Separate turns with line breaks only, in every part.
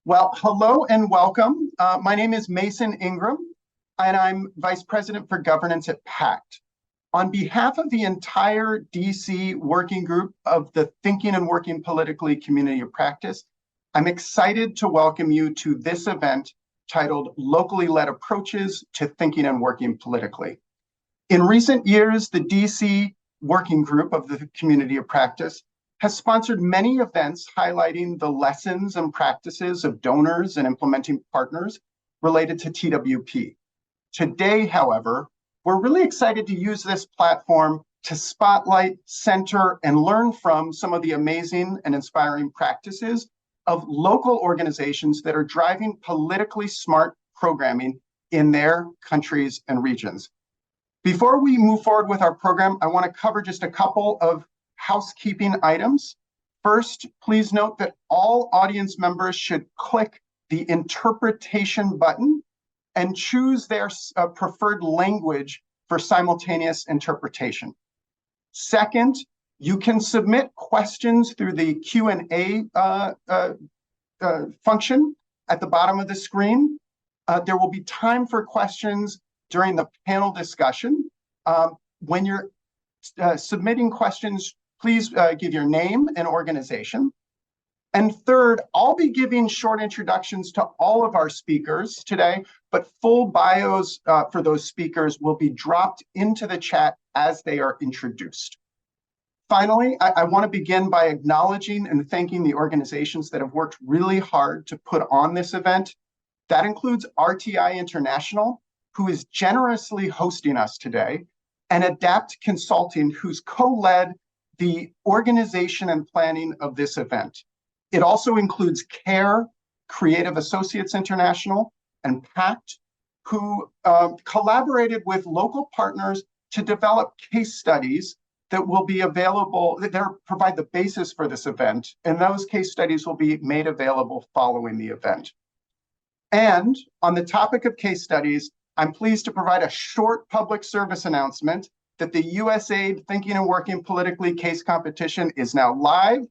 Well, hello and welcome. My name is Mason Ingram, and I'm Vice President for Governance at Pact. On behalf of the entire DC working group of the Thinking and Working Politically Community of Practice, I'm excited to welcome you to this event titled Locally Led Approaches to Thinking and Working Politically. In recent years, the DC working group of the Community of Practice has sponsored many events highlighting the lessons and practices of donors and implementing partners related to TWP. Today, however, we're really excited to use this platform to spotlight, center, and learn from some of the amazing and inspiring practices of local organizations that are driving politically smart programming in their countries and regions. Before we move forward with our program, I want to cover just a couple of housekeeping items. First, please note that all audience members should click the interpretation button and choose their preferred language for simultaneous interpretation. Second, you can submit questions through the Q&A function at the bottom of the screen. There will be time for questions during the panel discussion. When you're submitting questions, please give your name and organization. And third, I'll be giving short introductions to all of our speakers today, but full bios for those speakers will be dropped into the chat as they are introduced. Finally, I want to begin by acknowledging and thanking the organizations that have worked really hard to put on this event. That includes RTI International, who is generously hosting us today, and Adapt Consulting, who's co-led the organization and planning of this event. It also includes CARE, Creative Associates International, and Pact, who collaborated with local partners to develop case studies that will be available, that provide the basis for this event, and those case studies will be made available following the event. And on the topic of case studies, I'm pleased to provide a short public service announcement that the USAID Thinking and Working Politically case competition is now live.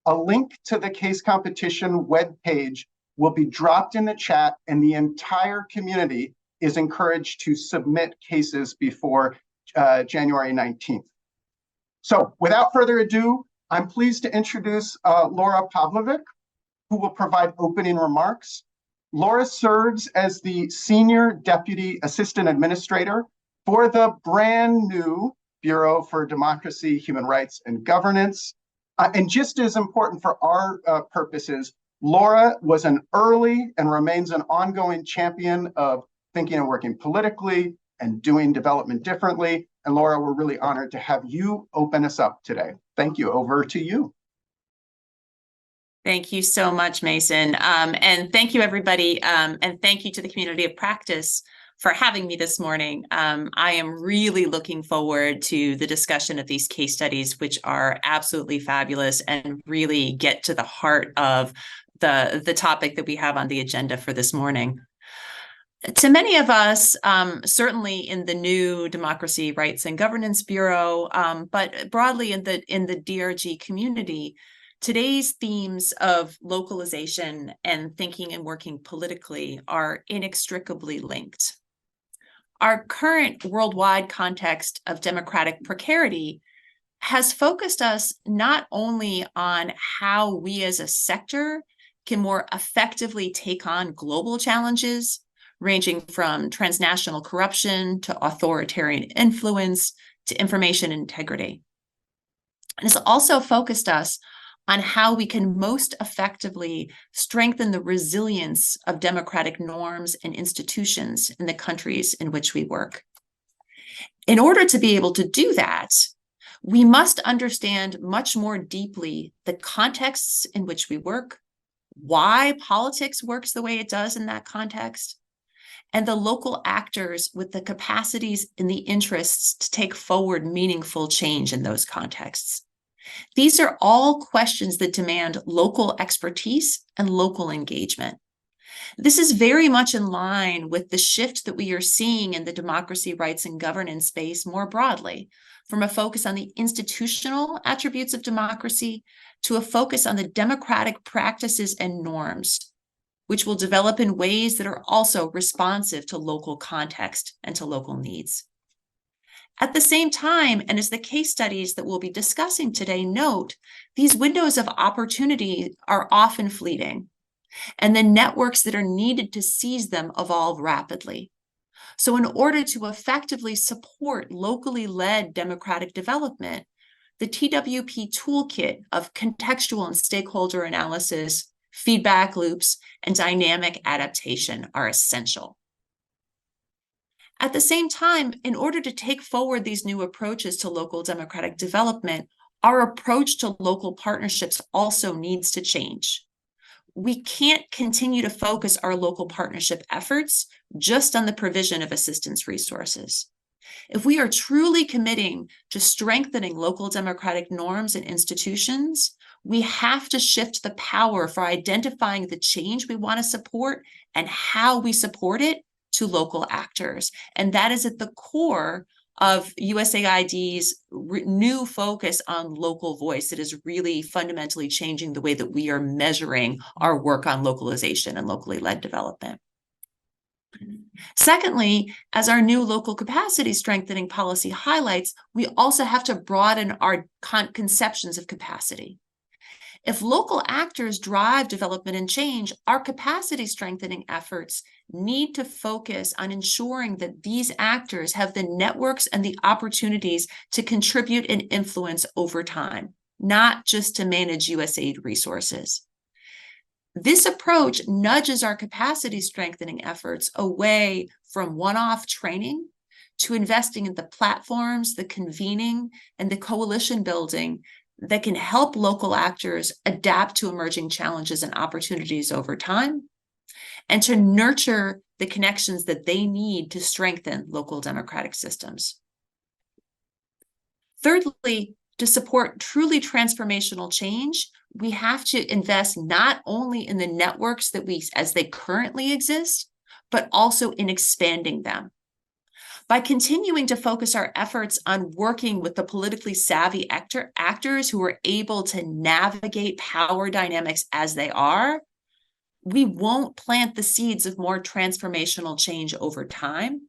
A link to the case competition webpage will be dropped in the chat, and the entire community is encouraged to submit cases before January 19th. So without further ado, I'm pleased to introduce Laura Pavlovic, who will provide opening remarks. Laura serves as the Senior Deputy Assistant Administrator for the brand new Bureau for Democracy, Human Rights, and Governance. And just as important for our purposes, Laura was an early and remains an ongoing champion of thinking and working politically and doing development differently. And Laura, we're really honored to have you open us up today. Thank you. Over to you.
Thank you so much, Mason. And thank you, everybody. And thank you to the Community of Practice for having me this morning. I am really looking forward to the discussion of these case studies, which are absolutely fabulous and really get to the heart of the topic that we have on the agenda for this morning. To many of us, certainly in the new Democracy, Rights, and Governance Bureau, but broadly in the DRG community, today's themes of localization and thinking and working politically are inextricably linked. Our current worldwide context of democratic precarity has focused us not only on how we as a sector can more effectively take on global challenges, ranging from transnational corruption to authoritarian influence to information integrity. And it's also focused us on how we can most effectively strengthen the resilience of democratic norms and institutions in the countries in which we work. In order to be able to do that, we must understand much more deeply the contexts in which we work, why politics works the way it does in that context, and the local actors with the capacities and the interests to take forward meaningful change in those contexts. These are all questions that demand local expertise and local engagement. This is very much in line with the shift that we are seeing in the democracy, rights, and governance space more broadly, from a focus on the institutional attributes of democracy to a focus on the democratic practices and norms which will develop in ways that are also responsive to local context and to local needs. At the same time, and as the case studies that we'll be discussing today note, these windows of opportunity are often fleeting, and the networks that are needed to seize them evolve rapidly. So in order to effectively support locally led democratic development, the TWP toolkit of contextual and stakeholder analysis, feedback loops, and dynamic adaptation are essential. At the same time, in order to take forward these new approaches to local democratic development, our approach to local partnerships also needs to change. We can't continue to focus our local partnership efforts just on the provision of assistance resources. If we are truly committing to strengthening local democratic norms and institutions, we have to shift the power for identifying the change we want to support and how we support it to local actors. And that is at the core of USAID's new focus on local voice. It is really fundamentally changing the way that we are measuring our work on localization and locally led development. Secondly, as our new local capacity strengthening policy highlights, we also have to broaden our conceptions of capacity. If local actors drive development and change, our capacity strengthening efforts need to focus on ensuring that these actors have the networks and the opportunities to contribute and influence over time, not just to manage USAID resources. This approach nudges our capacity strengthening efforts away from one-off training to investing in the platforms, the convening, and the coalition building that can help local actors adapt to emerging challenges and opportunities over time, and to nurture the connections that they need to strengthen local democratic systems. Thirdly, to support truly transformational change, we have to invest not only in the networks that as they currently exist, but also in expanding them. By continuing to focus our efforts on working with the politically savvy actors who are able to navigate power dynamics as they are, we won't plant the seeds of more transformational change over time,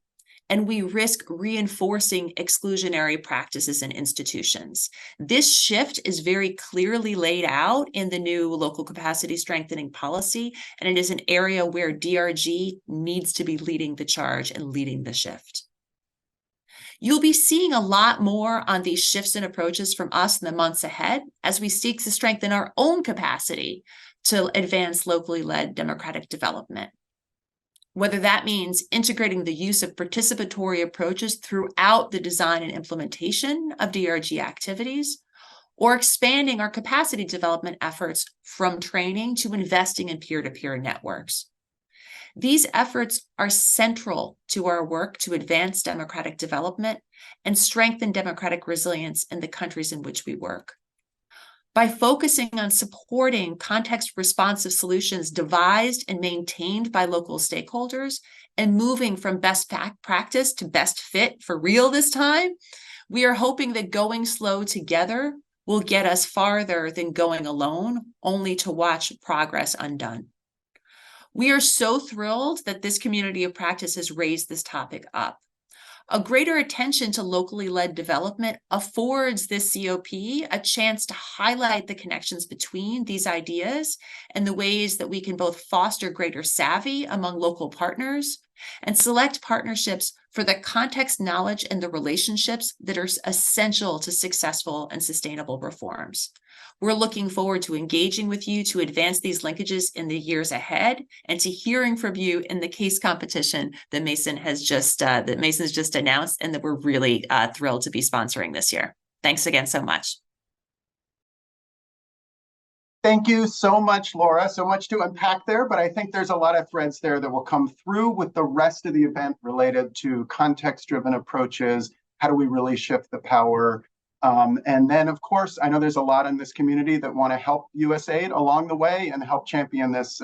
and we risk reinforcing exclusionary practices and institutions. This shift is very clearly laid out in the new local capacity strengthening policy, and it is an area where DRG needs to be leading the charge and leading the shift. You'll be seeing a lot more on these shifts and approaches from us in the months ahead as we seek to strengthen our own capacity to advance locally led democratic development. Whether that means integrating the use of participatory approaches throughout the design and implementation of DRG activities, or expanding our capacity development efforts from training to investing in peer-to-peer networks. These efforts are central to our work to advance democratic development and strengthen democratic resilience in the countries in which we work. By focusing on supporting context-responsive solutions devised and maintained by local stakeholders and moving from best practice to best fit for real this time, we are hoping that going slow together will get us farther than going alone, only to watch progress undone. We are so thrilled that this community of practice has raised this topic up. A greater attention to locally led development affords this COP a chance to highlight the connections between these ideas and the ways that we can both foster greater savvy among local partners and select partnerships for the context knowledge and the relationships that are essential to successful and sustainable reforms. We're looking forward to engaging with you to advance these linkages in the years ahead and to hearing from you in the case competition that Mason's just announced and that we're really thrilled to be sponsoring this year. Thanks again so much.
Thank you so much, Laura. So much to unpack there, but I think there's a lot of threads there that will come through with the rest of the event related to context-driven approaches. How do we really shift the power? And then, of course, I know there's a lot in this community that want to help USAID along the way and help champion this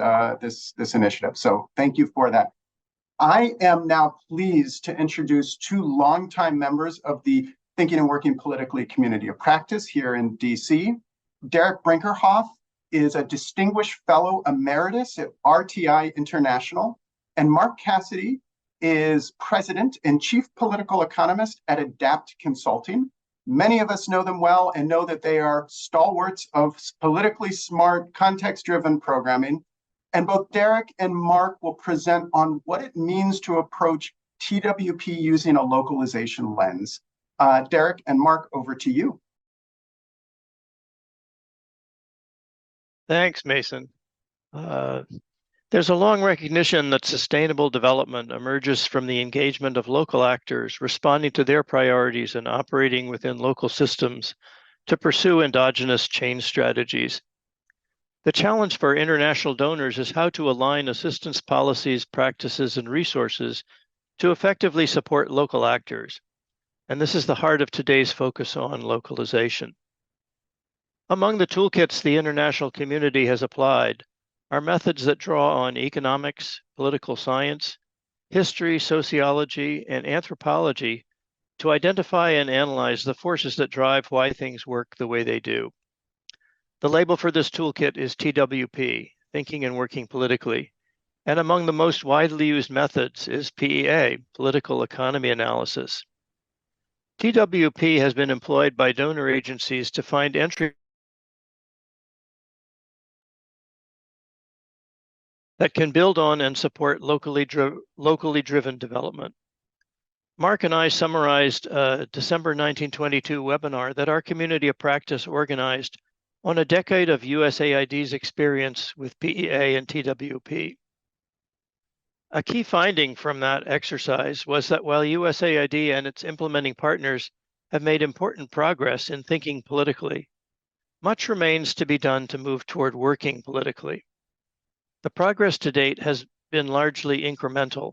initiative. So thank you for that. I am now pleased to introduce two longtime members of the Thinking and Working Politically community of practice here in DC. Derek Brinkerhoff is a Distinguished Fellow Emeritus at RTI International, and Mark Cassidy is President and Chief Political Economist at Adapt Consulting. Many of us know them well and know that they are stalwarts of politically smart, context-driven programming. And both Derek and Mark will present on what it means to approach TWP using a localization lens. Derek and Mark, over to you.
Thanks, Mason. There's a long recognition that sustainable development emerges from the engagement of local actors responding to their priorities and operating within local systems to pursue endogenous change strategies. The challenge for international donors is how to align assistance policies, practices, and resources to effectively support local actors. And this is the heart of today's focus on localization. Among the toolkits the international community has applied are methods that draw on economics, political science, history, sociology, and anthropology to identify and analyze the forces that drive why things work the way they do. The label for this toolkit is TWP, Thinking and Working Politically, and among the most widely used methods is PEA, Political Economy Analysis. TWP has been employed by donor agencies to find entry that can build on and support locally driven development. Mark and I summarized a December 1922 webinar that our community of practice organized on a decade of USAID's experience with PEA and TWP. A key finding from that exercise was that while USAID and its implementing partners have made important progress in thinking politically, much remains to be done to move toward working politically. The progress to date has been largely incremental,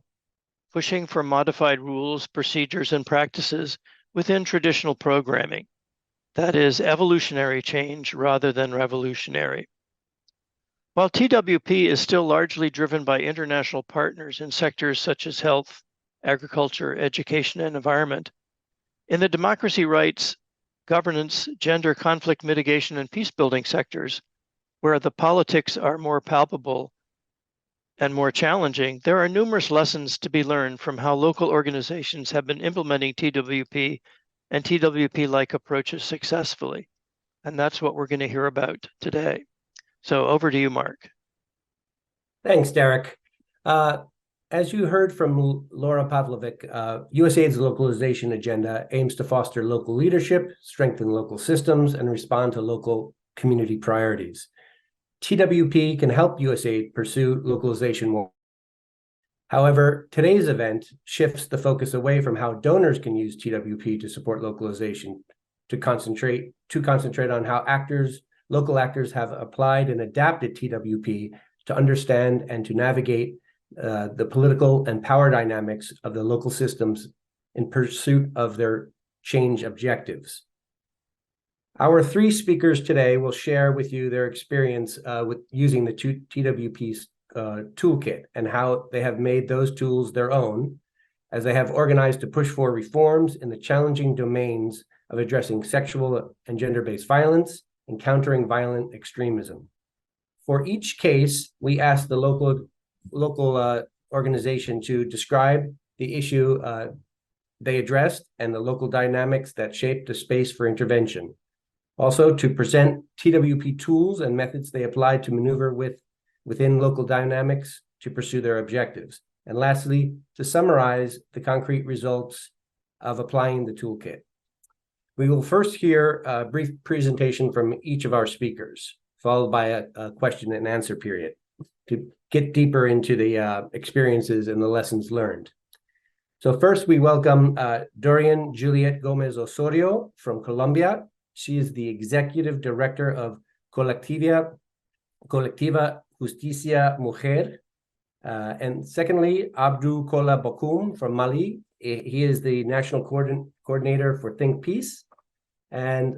pushing for modified rules, procedures, and practices within traditional programming. That is evolutionary change rather than revolutionary. While TWP is still largely driven by international partners in sectors such as health, agriculture, education, and environment, in the democracy rights, governance, gender conflict mitigation, and peace-building sectors, where the politics are more palpable and more challenging, there are numerous lessons to be learned from how local organizations have been implementing TWP and TWP-like approaches successfully. And that's what we're going to hear about today. So over to you, Mark.
Thanks, Derek. As you heard from Laura Pavlovic, USAID's localization agenda aims to foster local leadership, strengthen local systems, and respond to local community priorities. TWP can help USAID pursue localization more. However, today's event shifts the focus away from how donors can use TWP to support localization to concentrate on how local actors have applied and adapted TWP to understand and to navigate the political and power dynamics of the local systems in pursuit of their change objectives. Our three speakers today will share with you their experience with using the TWP's toolkit and how they have made those tools their own as they have organized to push for reforms in the challenging domains of addressing sexual and gender-based violence and countering violent extremism. For each case, we asked the local organization to describe the issue they addressed and the local dynamics that shaped the space for intervention. Also, to present TWP tools and methods they applied to maneuver within local dynamics to pursue their objectives. And lastly, to summarize the concrete results of applying the toolkit. We will first hear a brief presentation from each of our speakers, followed by a question and answer period to get deeper into the experiences and the lessons learned. So first, we welcome Dorian Juliet Gómez Osorio from Colombia. She is the Executive Director of Colectiva Justicia Mujer. And secondly, Abdou Kola Bocoum from Mali. He is the National Coordinator for Think Peace. And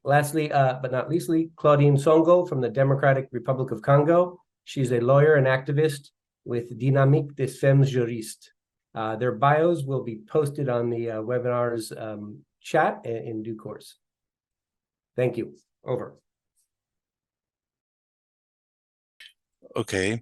lastly, but not leastly, Claudine Tsongo from the Democratic Republic of Congo. She's a lawyer and activist with Dynamique des Femmes Juristes. Their bios will be posted on the webinar's chat in due course. Thank you. Over.
Okay.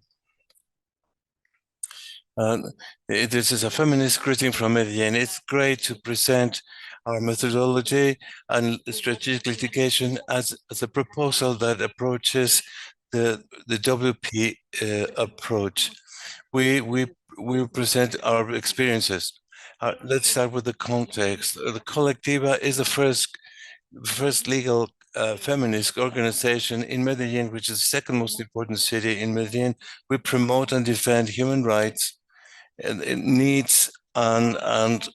This is a feminist greeting from Medellin. It's great to present our methodology and strategic litigation as a proposal that approaches the WP approach. We present our experiences. Let's start with the context. The Colectiva is the first legal feminist organization in Medellin, which is the second most important city in Medellin. We promote and defend human rights and needs and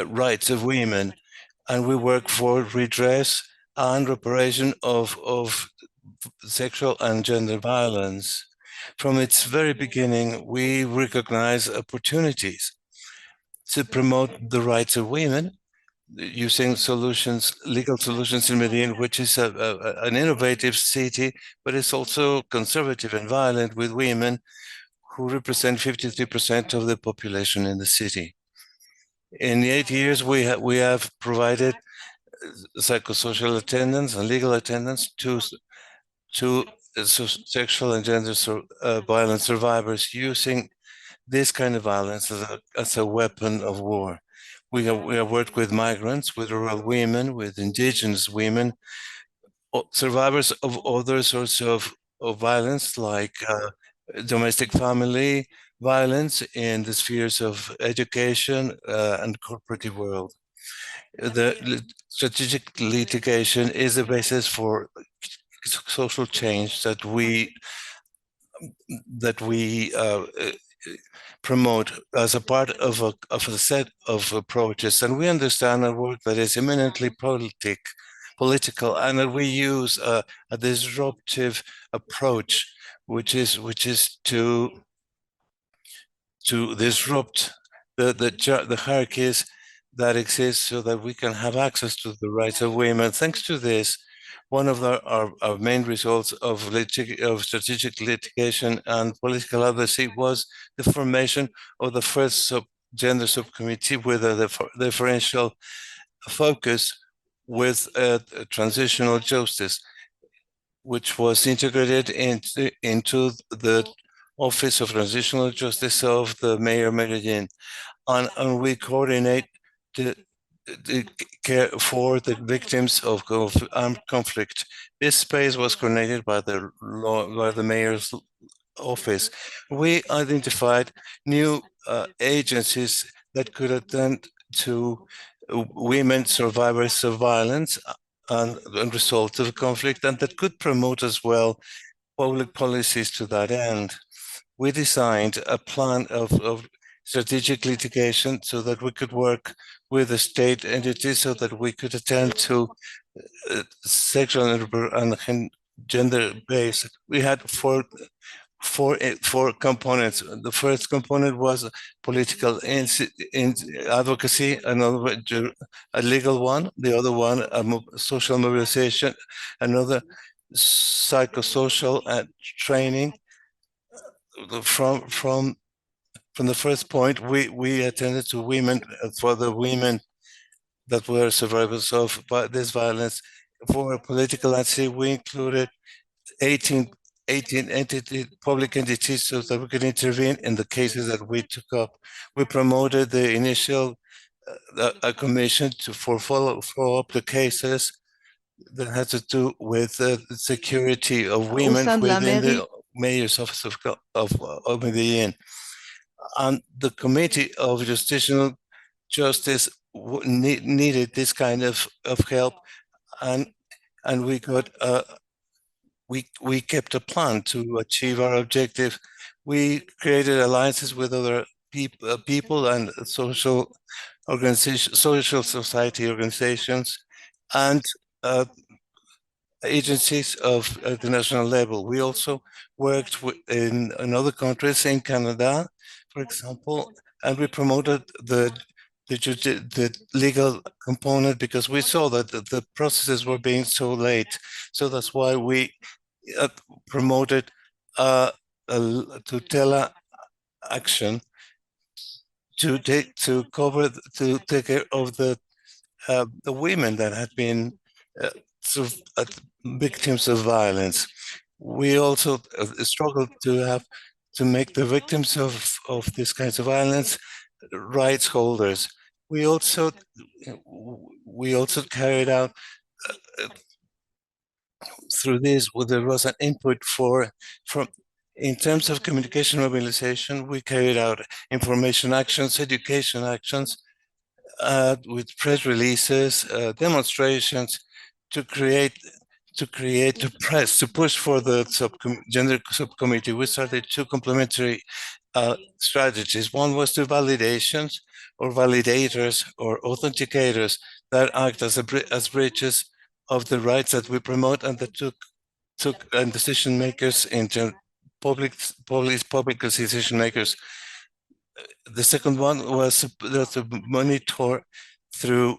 rights of women, and we work for redress and reparation of sexual and gender violence. From its very beginning, we recognize opportunities to promote the rights of women using solutions, legal solutions in Medellin, which is an innovative city, but it's also conservative and violent with women who represent 53% of the population in the city. In the 8 years, we have provided psychosocial attendance and legal attendance to sexual and gender violence survivors using this kind of violence as a weapon of war. We have worked with migrants, with rural women, with indigenous women, survivors of other sorts of violence like domestic family violence in the spheres of education and corporate world. The strategic litigation is the basis for social change that we promote as a part of a set of approaches, and we understand a work that is eminently political, and that we use a disruptive approach, which is to disrupt the hierarchies that exist so that we can have access to the rights of women. Thanks to this, one of our main results of strategic litigation and political advocacy was the formation of the first gender subcommittee with a differential focus with transitional justice, which was integrated into the Office of Transitional Justice of the Mayor of Medellin. And we coordinate the care for the victims of armed conflict. This space was coordinated by the mayor's office. We identified new agencies that could attend to women survivors of violence and results of conflict, and that could promote as well public policies to that end. We designed a plan of strategic litigation so that we could work with the state entities so that we could attend to sexual and gender-based. We had four components. The first component was political advocacy, another a legal one, the other one a social mobilization, another psychosocial training. From the first point, we attended to women, for the women that were survivors of this violence. For political advocacy, we included 18 public entities so that we could intervene in the cases that we took up. We promoted the initial a commission to follow up the cases that had to do with the security of women within the mayor's office of Medellin. And the Committee of Justicial Justice needed this kind of help, and we got we kept a plan to achieve our objective. We created alliances with other people and social organizations, social society organizations, and agencies of at the national level. We also worked in other countries, in Canada, for example, and we promoted the legal component because we saw that the processes were being so late. So that's why we promoted tutela action to take care of the women that had been victims of violence. We also struggle to make the victims of these kinds of violence rights holders. We also carried out through this, there was an input from in terms of communication mobilization. We carried out information actions, education actions, with press releases, demonstrations to press, to push for the gender subcommittee. We started two complementary strategies. One was to validations or validators or authenticators that act as bridges of the rights that we promote, and that took decision makers into public decision makers. The second one was to monitor through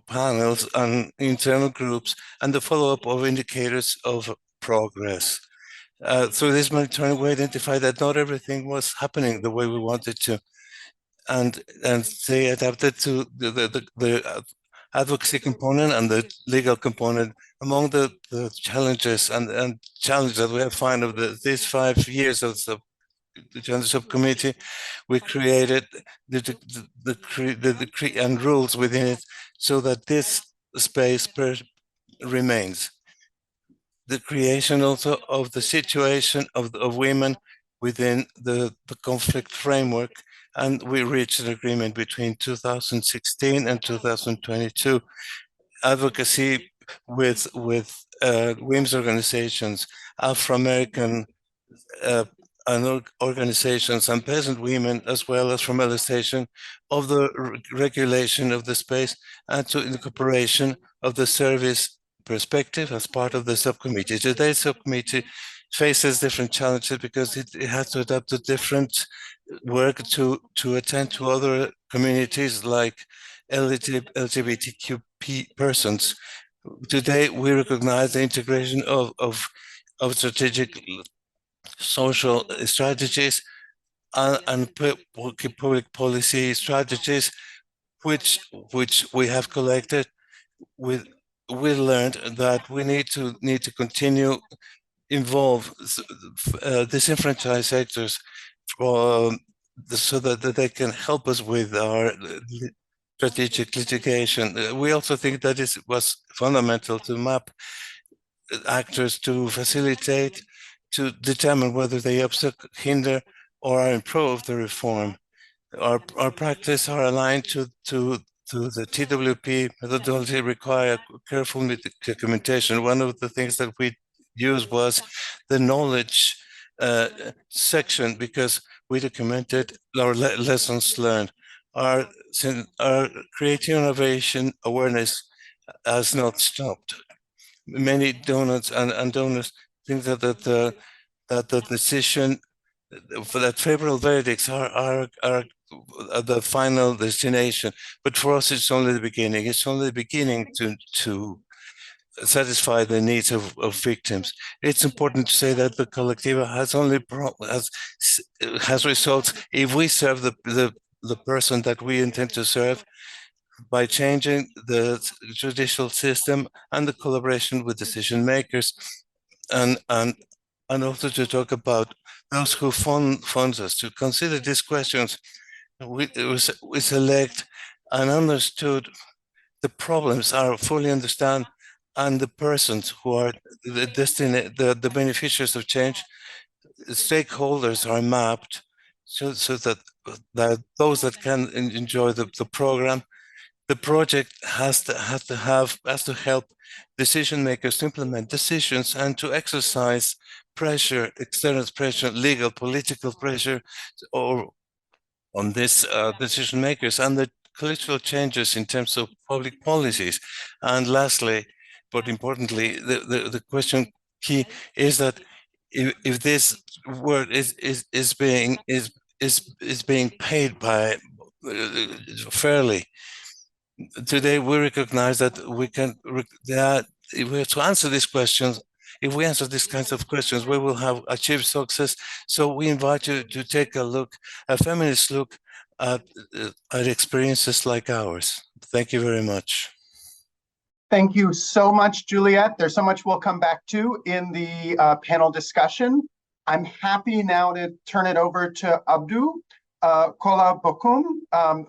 panels and internal groups, and the follow-up of indicators of progress. Through this monitoring, we identified that not everything was happening the way we wanted to, and they adapted to the advocacy component and the legal component. Among the challenges and challenges that we have found of these 5 years of the gender subcommittee, we created the decree and rules within it so that this space remains. The creation also of the situation of women within the conflict framework, and we reached an agreement between 2016 and 2022. Advocacy with women's organizations, Afro-American organizations, and peasant women, as well as for molestation, of the regulation of the space, and to incorporation of the service perspective as part of the subcommittee. Today's subcommittee faces different challenges because it has to adapt to different work to attend to other communities like LGBTQ persons. Today, we recognize the integration of strategic social strategies and public policy strategies, which we have collected. We learned that we need to continue involve disenfranchised sectors so that they can help us with our strategic litigation. We also think that it was fundamental to map actors to facilitate, to determine whether they hinder or improve the reform. Our practice are aligned to the TWP methodology, require careful documentation. One of the things that we used was the knowledge section, because we documented our lessons learned. Our creative innovation awareness has not stopped. Many donors and donors think that the decision for that favorable verdicts are the final destination, but for us it's only the beginning. It's only the beginning to satisfy the needs of victims. It's important to say that the Colectiva has results if we serve the person that we intend to serve, by changing the judicial system and the collaboration with decision makers, and also to talk about those who fund us, to consider these questions. We select and understood the problems, are fully understand, and the persons who are the beneficiaries of change, the stakeholders are mapped so that those that can enjoy the program. The project has to help decision makers to implement decisions and to exercise pressure, external pressure, legal, political pressure, or on this decision makers, and the cultural changes in terms of public policies. And lastly, but importantly, the question key is that if this work is being paid by fairly. Today, we recognize that if we have to answer these questions, if we answer these kinds of questions, we will have achieved success. So we invite you to take a feminist look at experiences like ours. Thank you very much.
Thank you so much, Juliet. There's so much we'll come back to in the panel discussion. I'm happy now to turn it over to Abdou Kola Bocoum,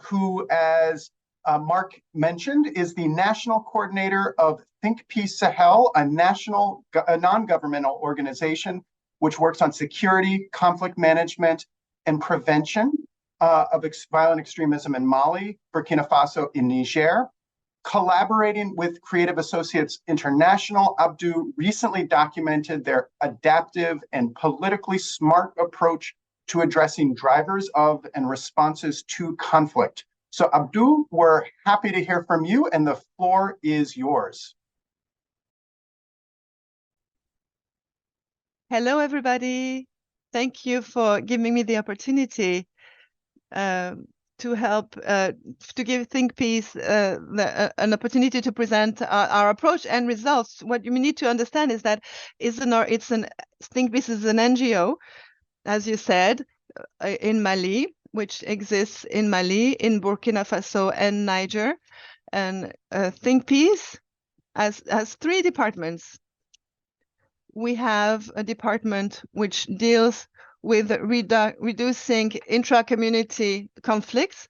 who, as Mark mentioned, is the national coordinator of Think Peace Sahel, a non-governmental organization which works on security, conflict management, and prevention of violent extremism in Mali, Burkina Faso, and Niger. Collaborating with Creative Associates International, Abdou recently documented their adaptive and politically smart approach to addressing drivers of and responses to conflict. So Abdou, we're happy to hear from you, and the floor is yours.
Hello, everybody. Thank you for giving me the opportunity to help to give Think Peace an opportunity to present our approach and results. What you need to understand is that Think Peace is an NGO, as you said, in Mali, which exists in Mali, in Burkina Faso, and Niger. And Think Peace has 3 departments. We have a department which deals with reducing intra-community conflicts,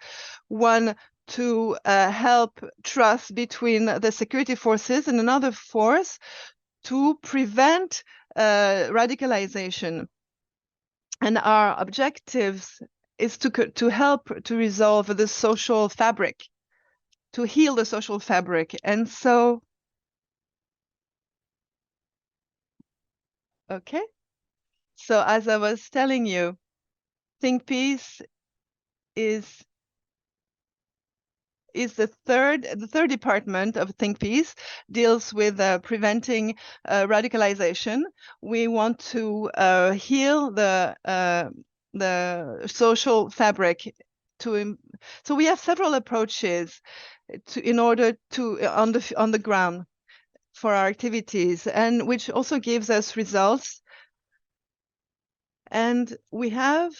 one to help trust between the security forces, and another force to prevent radicalization. And our objectives is to help to resolve the social fabric, to heal the social fabric. And so, okay. So as I was telling you, Think Peace is the third department of Think Peace, deals with preventing radicalization. We want to heal the social fabric. So we have several approaches in order to on the ground for our activities, and which also gives us results. And we have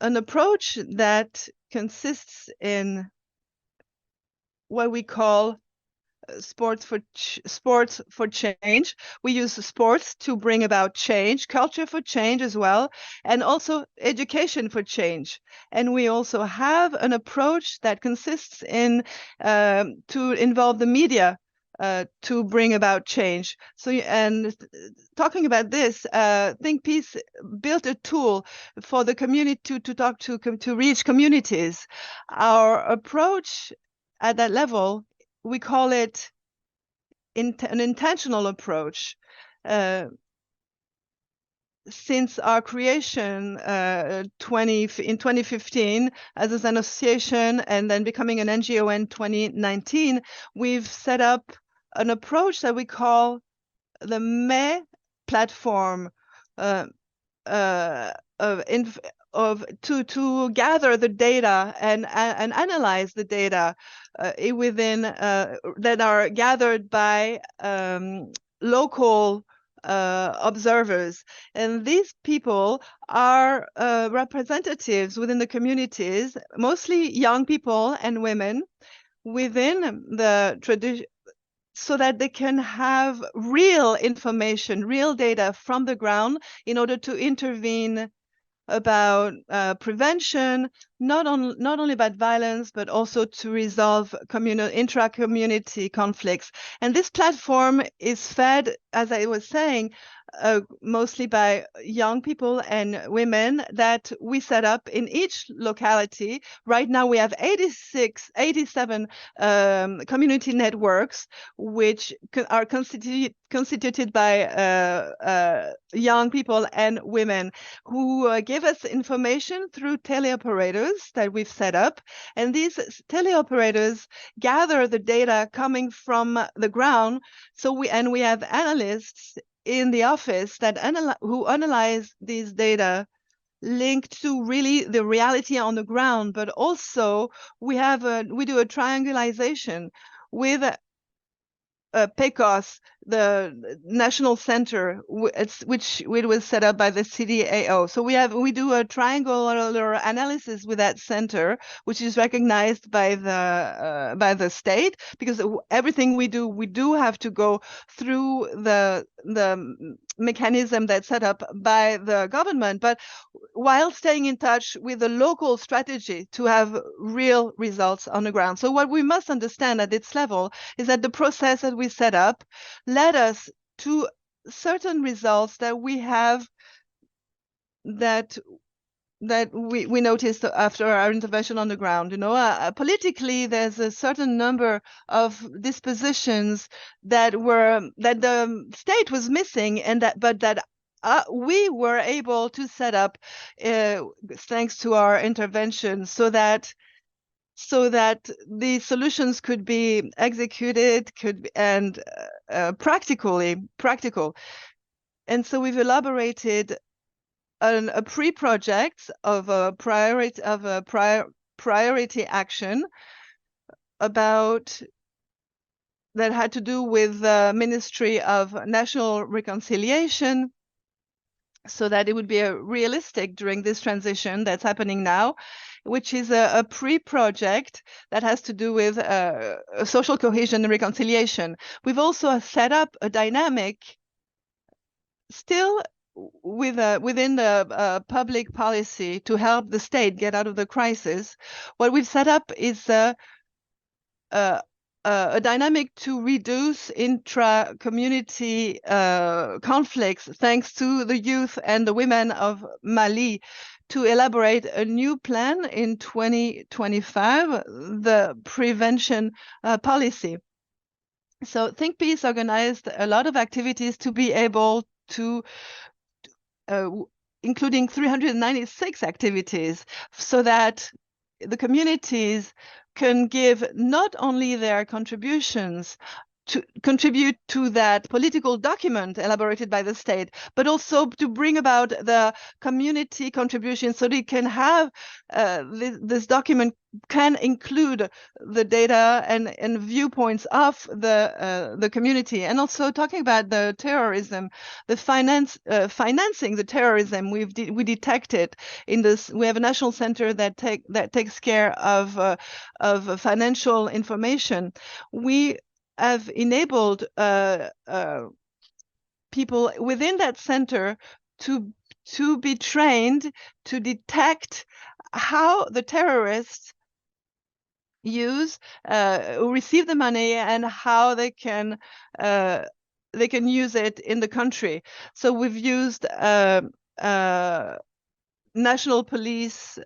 an approach that consists in what we call sports for change. We use sports to bring about change, culture for change as well, and also education for change. And we also have an approach that consists in to involve the media to bring about change. So, and talking about this, Think Peace built a tool for the community to reach communities. Our approach at that level, we call it an intentional approach. Since our creation in 2015 as an association, and then becoming an NGO in 2019, we've set up an approach that we call the ME platform to gather the data and analyze the data within that are gathered by local observers. And these people are representatives within the communities, mostly young people and women within the tradition, so that they can have real information, real data from the ground in order to intervene about prevention, not only about violence, but also to resolve intra-community conflicts. And this platform is fed, as I was saying, mostly by young people and women that we set up in each locality. Right now we have 87 community networks, which are constituted by young people and women who give us information through teleoperators that we've set up. And these teleoperators gather the data coming from the ground. So we have analysts in the office that who analyze these data linked to really the reality on the ground, but also we do a triangulation with PECOS, the national center, which was set up by the CDAO. So we do a triangular analysis with that center, which is recognized by the state, because everything we do have to go through the mechanism that's set up by the government, but while staying in touch with the local strategy to have real results on the ground. So what we must understand at its level is that the process that we set up led us to certain results that we have, that we noticed after our intervention on the ground. Politically, there's a certain number of dispositions that the state was missing, but that we were able to set up thanks to our intervention, so that the solutions could be executed, and practical. And so we've elaborated a pre-project of a priority action that had to do with the Ministry of National Reconciliation, so that it would be realistic during this transition that's happening now, which is a pre-project that has to do with social cohesion and reconciliation. We've also set up a Dynamique, still within the public policy, to help the state get out of the crisis. What we've set up is a Dynamique to reduce intra-community conflicts, thanks to the youth and the women of Mali, to elaborate a new plan in 2025, the prevention policy. So Think Peace organized a lot of activities to be able to, including 396 activities, so that the communities can give not only their contributions to contribute to that political document elaborated by the state, but also to bring about the community contribution, so they can have this document can include the data and viewpoints of the community. And also talking about the terrorism, the financing the terrorism, we detected in this. We have a national center that takes care of financial information. We have enabled people within that center to be trained to detect how the terrorists receive the money, and how they can use it in the country. So we've used national police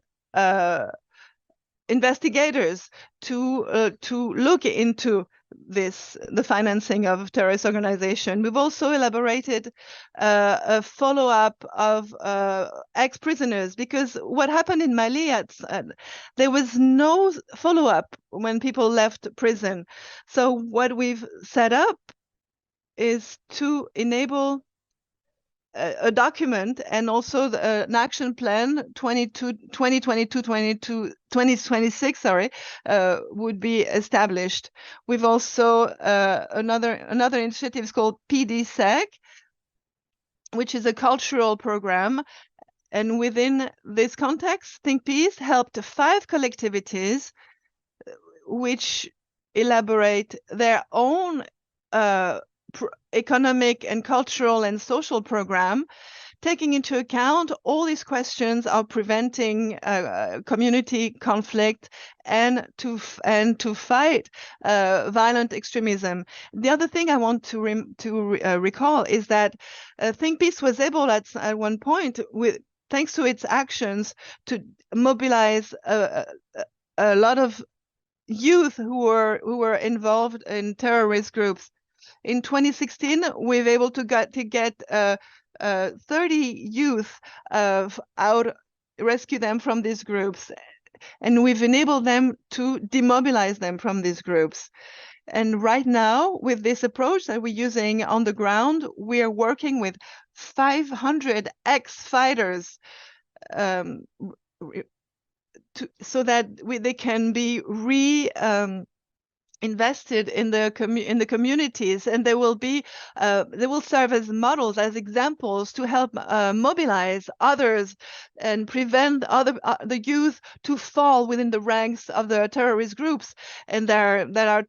investigators to look into the financing of terrorist organization. We've also elaborated a follow-up of ex-prisoners, because what happened in Mali, there was no follow-up when people left prison. So what we've set up is to enable a document, and also an action plan 2026 would be established. We've also another initiative is called PDSEC, which is a cultural program, and within this context, Think Peace helped 5 collectivities which elaborate their own economic and cultural and social program, taking into account all these questions of preventing community conflict and to fight violent extremism. The other thing I want to recall is that Think Peace was able at one point, thanks to its actions, to mobilize a lot of youth who were involved in terrorist groups. In 2016, we were able to get 30 youth rescue them from these groups, and we've enabled them to demobilize them from these groups. And right now, with this approach that we're using on the ground, we are working with 500 ex-fighters so that they can be invested in the communities, and they will serve as models, as examples to help mobilize others and prevent the youth to fall within the ranks of the terrorist groups, and that are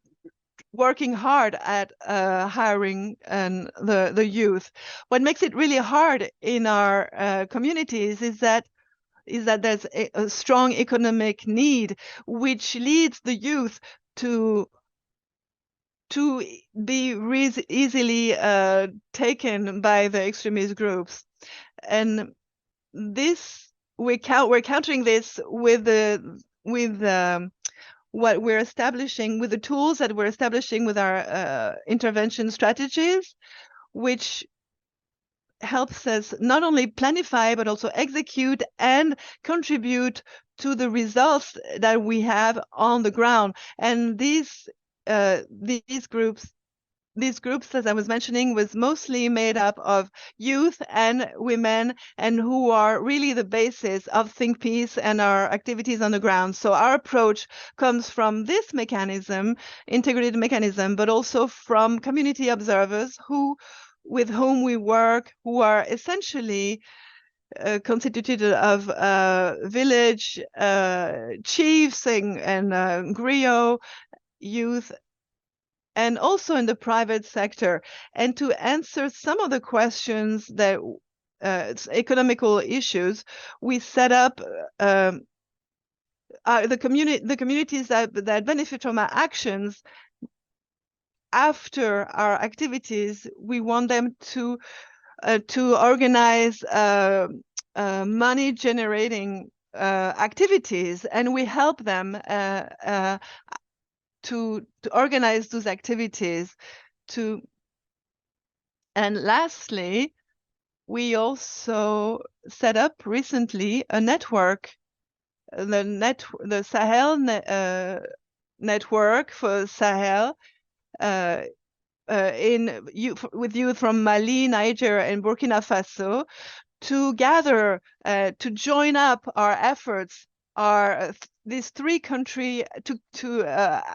working hard at hiring the youth. What makes it really hard in our communities is that there's a strong economic need, which leads the youth to be easily taken by the extremist groups. And this we're countering this with what we're establishing, with the tools that we're establishing with our intervention strategies, which helps us not only planify but also execute and contribute to the results that we have on the ground. And these groups, as I was mentioning, was mostly made up of youth and women, and who are really the basis of Think Peace and our activities on the ground. So our approach comes from this mechanism, integrated mechanism, but also from community observers with whom we work, who are essentially constituted of village chiefs and griot youth, and also in the private sector. And to answer some of the questions that economical issues, we set up the communities that benefit from our actions. After our activities, we want them to organize money generating activities, and we help them to organize those activities. And lastly, we also set up recently a network, the Sahel network for Sahel, with youth from Mali, Niger, and Burkina Faso, to gather, to join up our efforts, these three country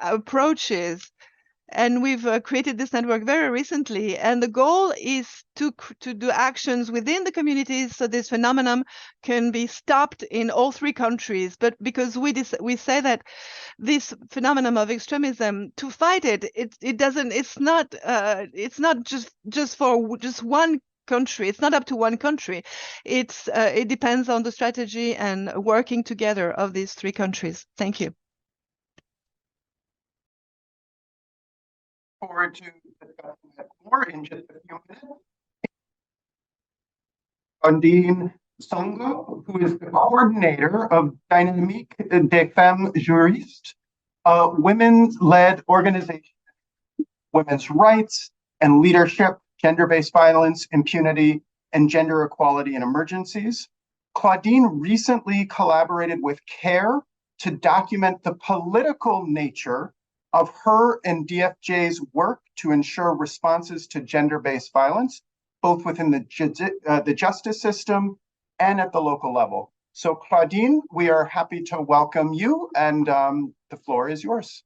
approaches. And we've created this network very recently, and the goal is to do actions within the communities so this phenomenon can be stopped in all three countries. But because we say that this phenomenon of extremism, to fight it's not just for just one country. It's not up to one country. It depends on the strategy and working together of these three countries. Thank you.
Forward to discussing that more in just a few minutes. Claudine Tsongo, who is the coordinator of Dynamique des Femmes Juristes, a women's-led organization, women's rights and leadership, gender-based violence, impunity, and gender equality in emergencies. Claudine recently collaborated with CARE to document the political nature of her and DFJ's work to ensure responses to gender-based violence, both within the justice system and at the local level. So Claudine, we are happy to welcome you, and the floor is yours.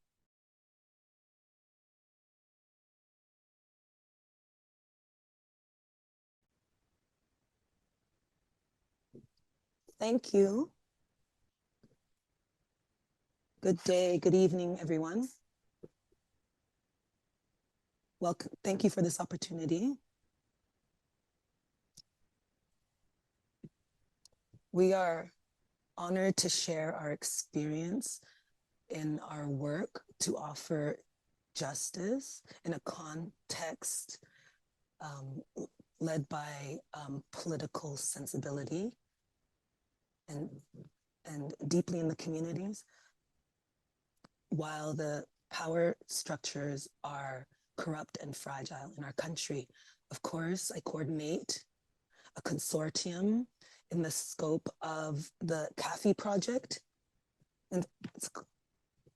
Thank you. Good day, good evening, everyone. Welcome. Thank you for this opportunity. We are honored to share our experience in our work to offer justice in a context led by political sensibility and deeply in the communities, while the power structures are corrupt and fragile in our country. Of course, I coordinate a consortium in the scope of the CAFI project, and it's a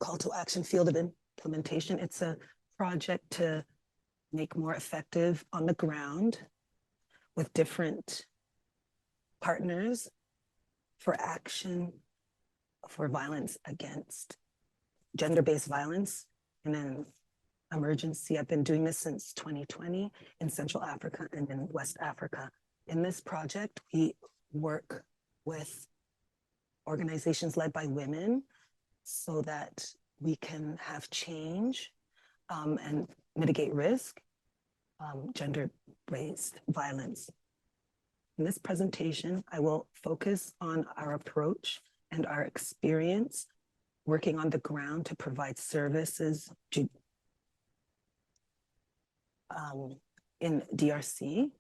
call to action field of implementation. It's a project to make more effective on the ground with different partners for action for violence against gender-based violence in an emergency. I've been doing this since 2020 in Central Africa and in West Africa. In this project, we work with organizations led by women so that we can have change and mitigate risk, gender-based violence. In this presentation, I will focus on our approach and our experience working on the ground to provide services to, in DRC.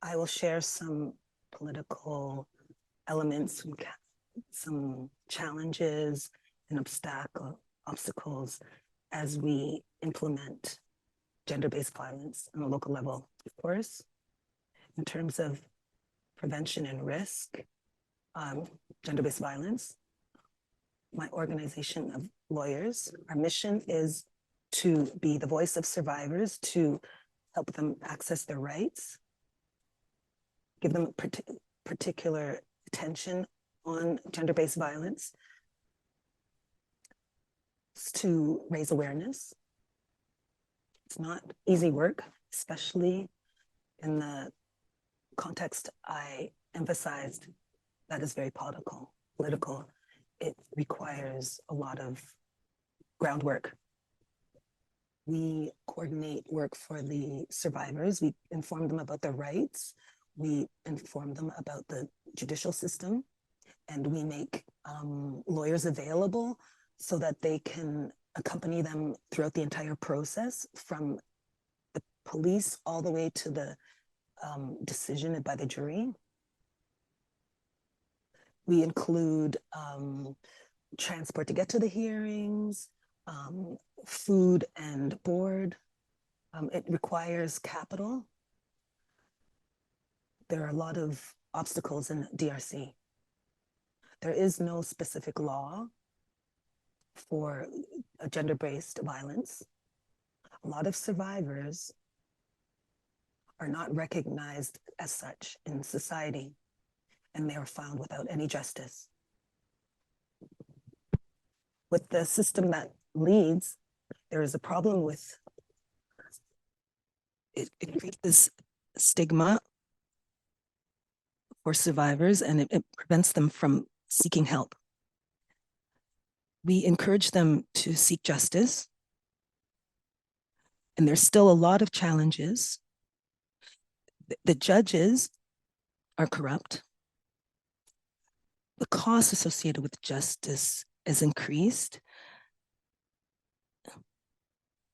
I will share some political elements, some challenges and obstacles as we implement gender-based violence on a local level. Of course, in terms of prevention and risk, gender-based violence, my organization of lawyers, our mission is to be the voice of survivors, to help them access their rights, give them particular attention on gender-based violence, to raise awareness. It's not easy work, especially in the context I emphasized that is very political. It requires a lot of groundwork. We coordinate work for the survivors. We inform them about their rights. We inform them about the judicial system, and we make lawyers available so that they can accompany them throughout the entire process, from the police all the way to the decision by the jury. We include transport to get to the hearings, food and board. It requires capital. There are a lot of obstacles in DRC. There is no specific law for gender-based violence. A lot of survivors are not recognized as such in society, and they are found without any justice. With the system that leads, there is a problem with it increases stigma for survivors, and it prevents them from seeking help. We encourage them to seek justice, and there's still a lot of challenges. The judges are corrupt. The cost associated with justice is increased.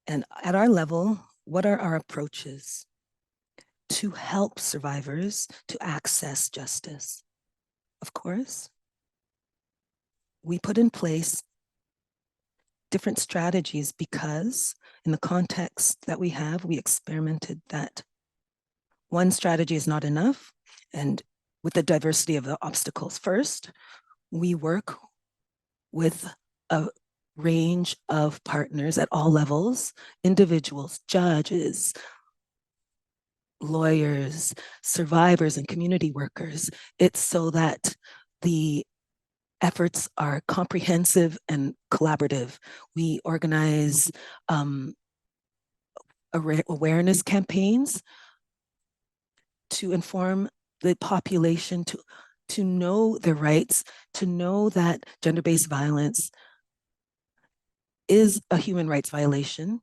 And at our level, what are our approaches to help survivors to access justice? Of course, we put in place different strategies because in the context that we have, we experimented that one strategy is not enough, and with the diversity of the obstacles. First, we work with a range of partners at all levels, individuals, judges, lawyers, survivors, and community workers. It's so that the efforts are comprehensive and collaborative. We organize awareness campaigns to inform the population to know their rights, to know that gender-based violence is a human rights violation,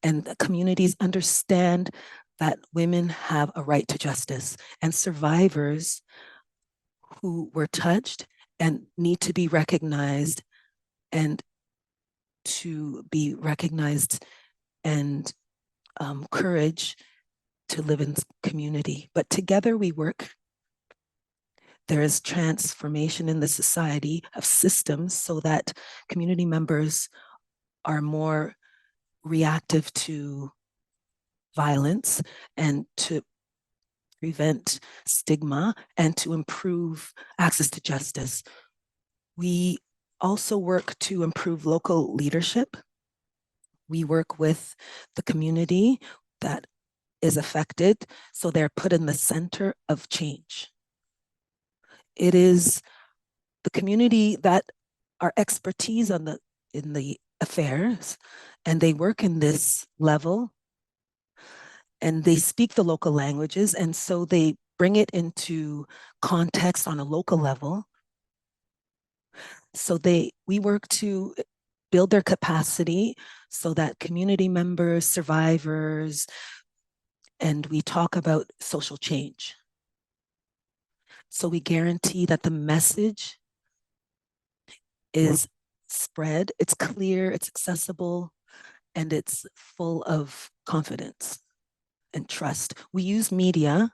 and the communities understand that women have a right to justice, and survivors who were touched and need to be recognized, and to be recognized and courage to live in community. But together we work. There is transformation in the society of systems so that community members are more reactive to violence and to prevent stigma and to improve access to justice. We also work to improve local leadership. We work with the community that is affected, so they're put in the center of change. It is the community that are expertise in the affairs, and they work in this level, and they speak the local languages, and so they bring it into context on a local level. So we work to build their capacity so that community members, survivors, and we talk about social change. So we guarantee that the message is spread, it's clear, it's accessible, and it's full of confidence and trust. We use media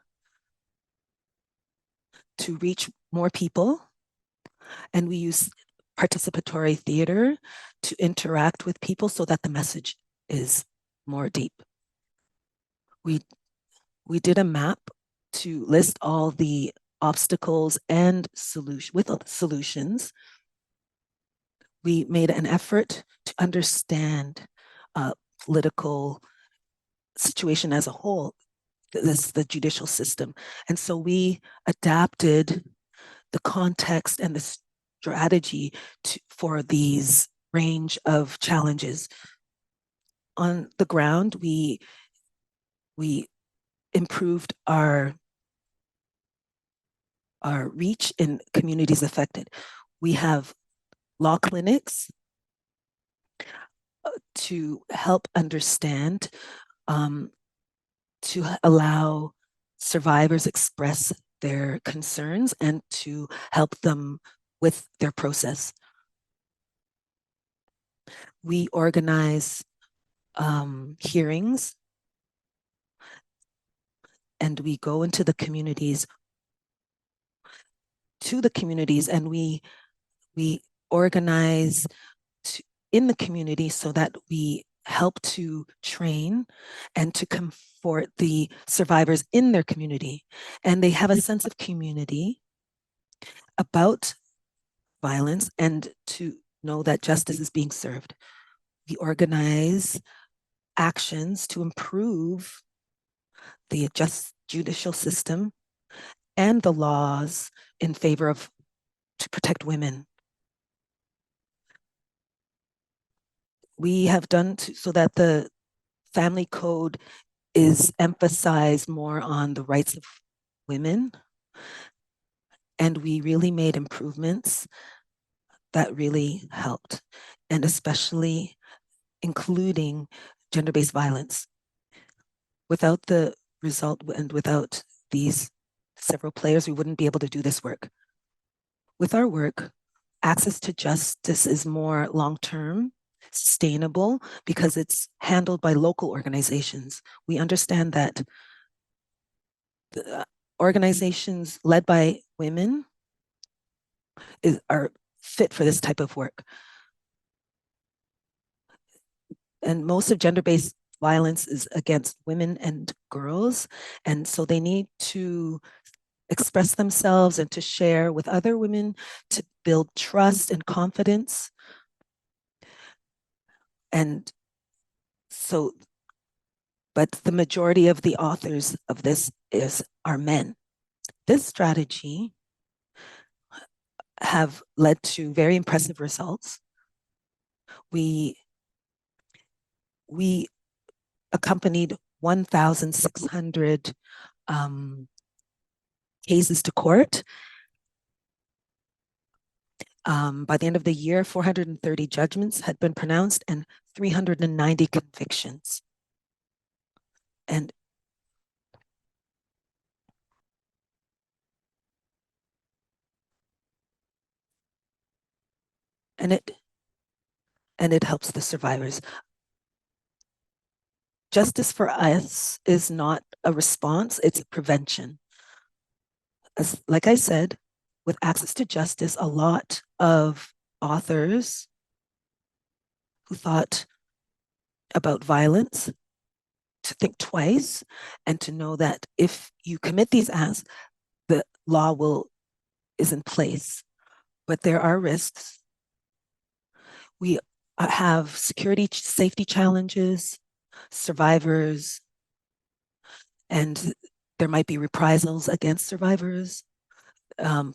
to reach more people, and we use participatory theater to interact with people so that the message is more deep. We did a map to list all the obstacles and solutions. We made an effort to understand political situation as a whole, the judicial system. And so we adapted the context and the strategy for these range of challenges. On the ground, we improved our reach in communities affected. We have law clinics to help understand, to allow survivors express their concerns and to help them with their process. We organize hearings, and we go into the communities, and we organize in the community so that we help to train and to comfort the survivors in their community. And they have a sense of community about violence and to know that justice is being served. We organize actions to improve the judicial system and the laws in favor of to protect women. We have done so that the family code is emphasized more on the rights of women, and we really made improvements that really helped, and especially including gender-based violence. Without the result and without these several players, we wouldn't be able to do this work. With our work, access to justice is more long-term, sustainable, because it's handled by local organizations. We understand that the organizations led by women are fit for this type of work. And most of gender-based violence is against women and girls, and so they need to express themselves and to share with other women to build trust and confidence. And so, but the majority of the authors of this are men. This strategy have led to very impressive results. We accompanied 1,600 cases to court. By the end of the year, 430 judgments had been pronounced and 390 convictions. And it helps the survivors. Justice for us is not a response, it's a prevention. Like I said, with access to justice, a lot of authors who thought about violence to think twice and to know that if you commit these acts, the law is in place. But there are risks. We have security, safety challenges, survivors, and there might be reprisals against survivors,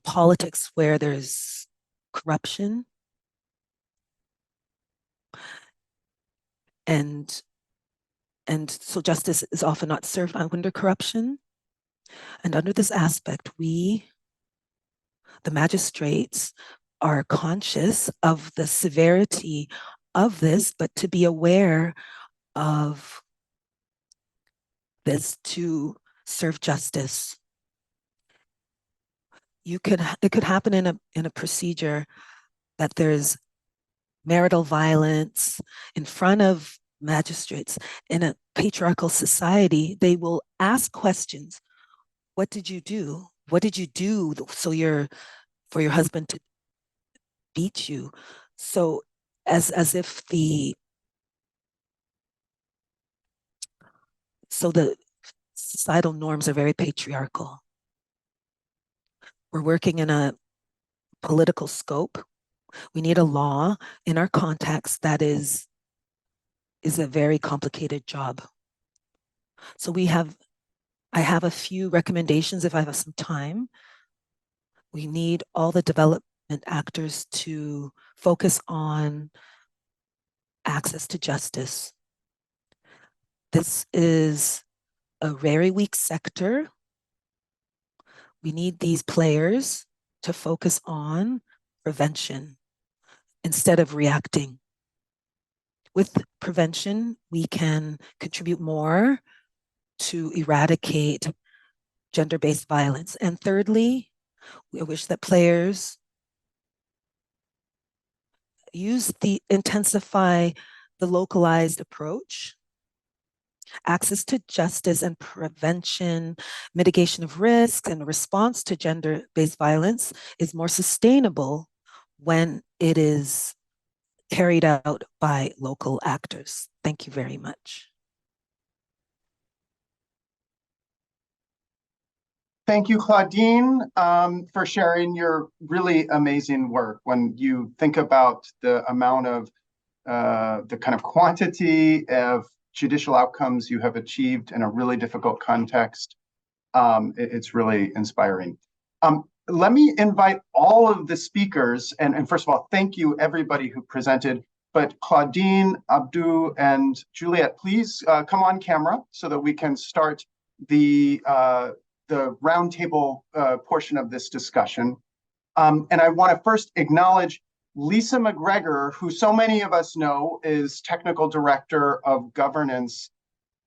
politics where there's corruption. And so justice is often not served under corruption. And under this aspect, we, the magistrates, are conscious of the severity of this, but to be aware of this to serve justice. It could happen in a procedure that there's marital violence in front of magistrates. In a patriarchal society, they will ask questions. What did you do? What did you do for your husband to beat you? So as if the societal norms are very patriarchal. We're working in a political scope. We need a law in our context that is a very complicated job. So I have a few recommendations if I have some time. We need all the development actors to focus on access to justice. This is a very weak sector. We need these players to focus on prevention instead of reacting. With prevention, we can contribute more to eradicate gender-based violence. And thirdly, we wish that players intensify the localized approach. Access to justice and prevention, mitigation of risk, and response to gender-based violence is more sustainable when it is carried out by local actors. Thank you very much.
Thank you, Claudine, for sharing your really amazing work. When you think about the amount of the kind of quantity of judicial outcomes you have achieved in a really difficult context, it's really inspiring. Let me invite all of the speakers, and first of all, thank you everybody who presented, but Claudine, Abdou, and Juliet, please come on camera so that we can start the roundtable portion of this discussion. And I want to first acknowledge Lisa McGregor, who so many of us know is Technical Director of Governance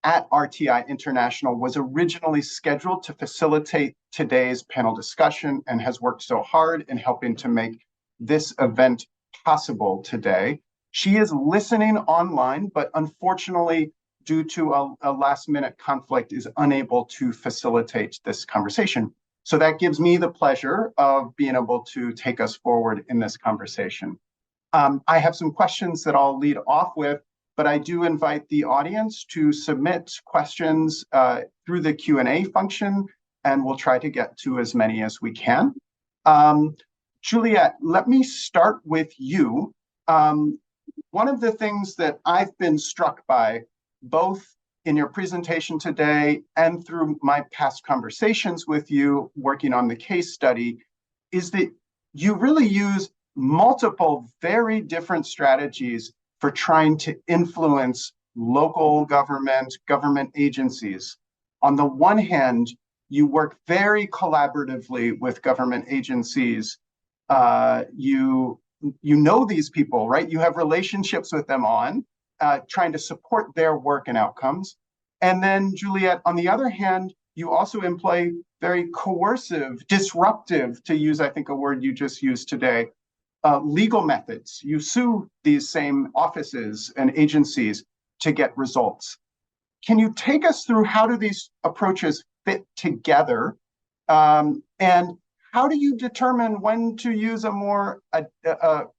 at RTI International, was originally scheduled to facilitate today's panel discussion and has worked so hard in helping to make this event possible today. She is listening online, but unfortunately, due to a last-minute conflict, is unable to facilitate this conversation. So that gives me the pleasure of being able to take us forward in this conversation. I have some questions that I'll lead off with, but I do invite the audience to submit questions through the Q&A function, and we'll try to get to as many as we can. Juliet, let me start with you. One of the things that I've been struck by, both in your presentation today and through my past conversations with you working on the case study, is that you really use multiple very different strategies for trying to influence local government agencies. On the one hand, you work very collaboratively with government agencies. You know these people, right? You have relationships with them trying to support their work and outcomes. And then, Juliet, on the other hand, you also employ very coercive, disruptive, to use, I think, a word you just used today, legal methods. You sue these same offices and agencies to get results. Can you take us through how do these approaches fit together? And how do you determine when to use a more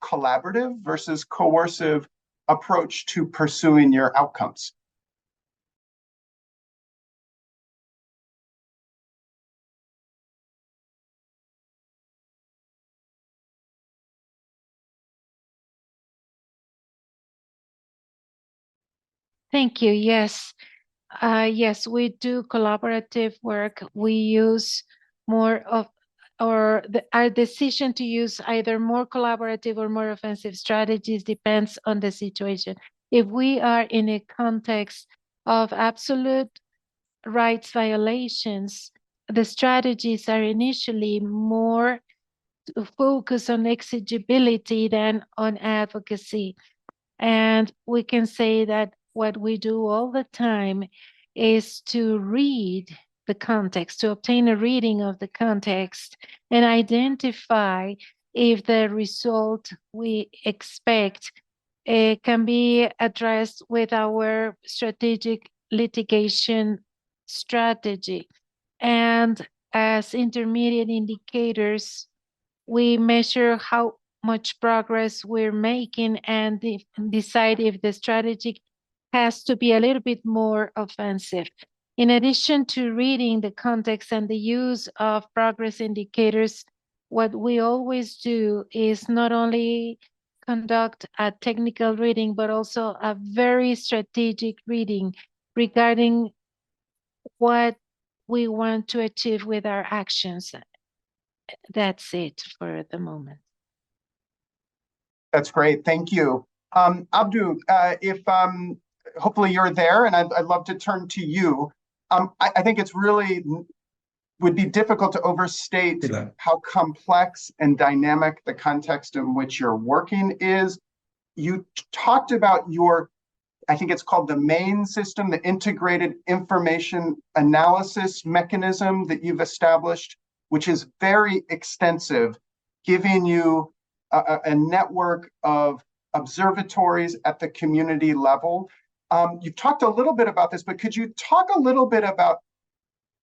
collaborative versus coercive approach to pursuing your outcomes?
Thank you. Yes. Yes, we do collaborative work. We use more of or our decision to use either more collaborative or more offensive strategies depends on the situation. If we are in a context of absolute rights violations, the strategies are initially more to focus on exigibility than on advocacy. And we can say that what we do all the time is to read the context, to obtain a reading of the context and identify if the result we expect can be addressed with our strategic litigation strategy. And as intermediate indicators, we measure how much progress we're making and decide if the strategy has to be a little bit more offensive. In addition to reading the context and the use of progress indicators, what we always do is not only conduct a technical reading, but also a very strategic reading regarding what we want to achieve with our actions. That's it for the moment.
That's great. Thank you. Abdou, if hopefully you're there, and I'd love to turn to you. I think it's really would be difficult to overstate how complex and dynamic the context in which you're working is. You talked about your, I think it's called the MAIN system, the integrated information analysis mechanism that you've established, which is very extensive, giving you a network of observatories at the community level. You've talked a little bit about this, but could you talk a little bit about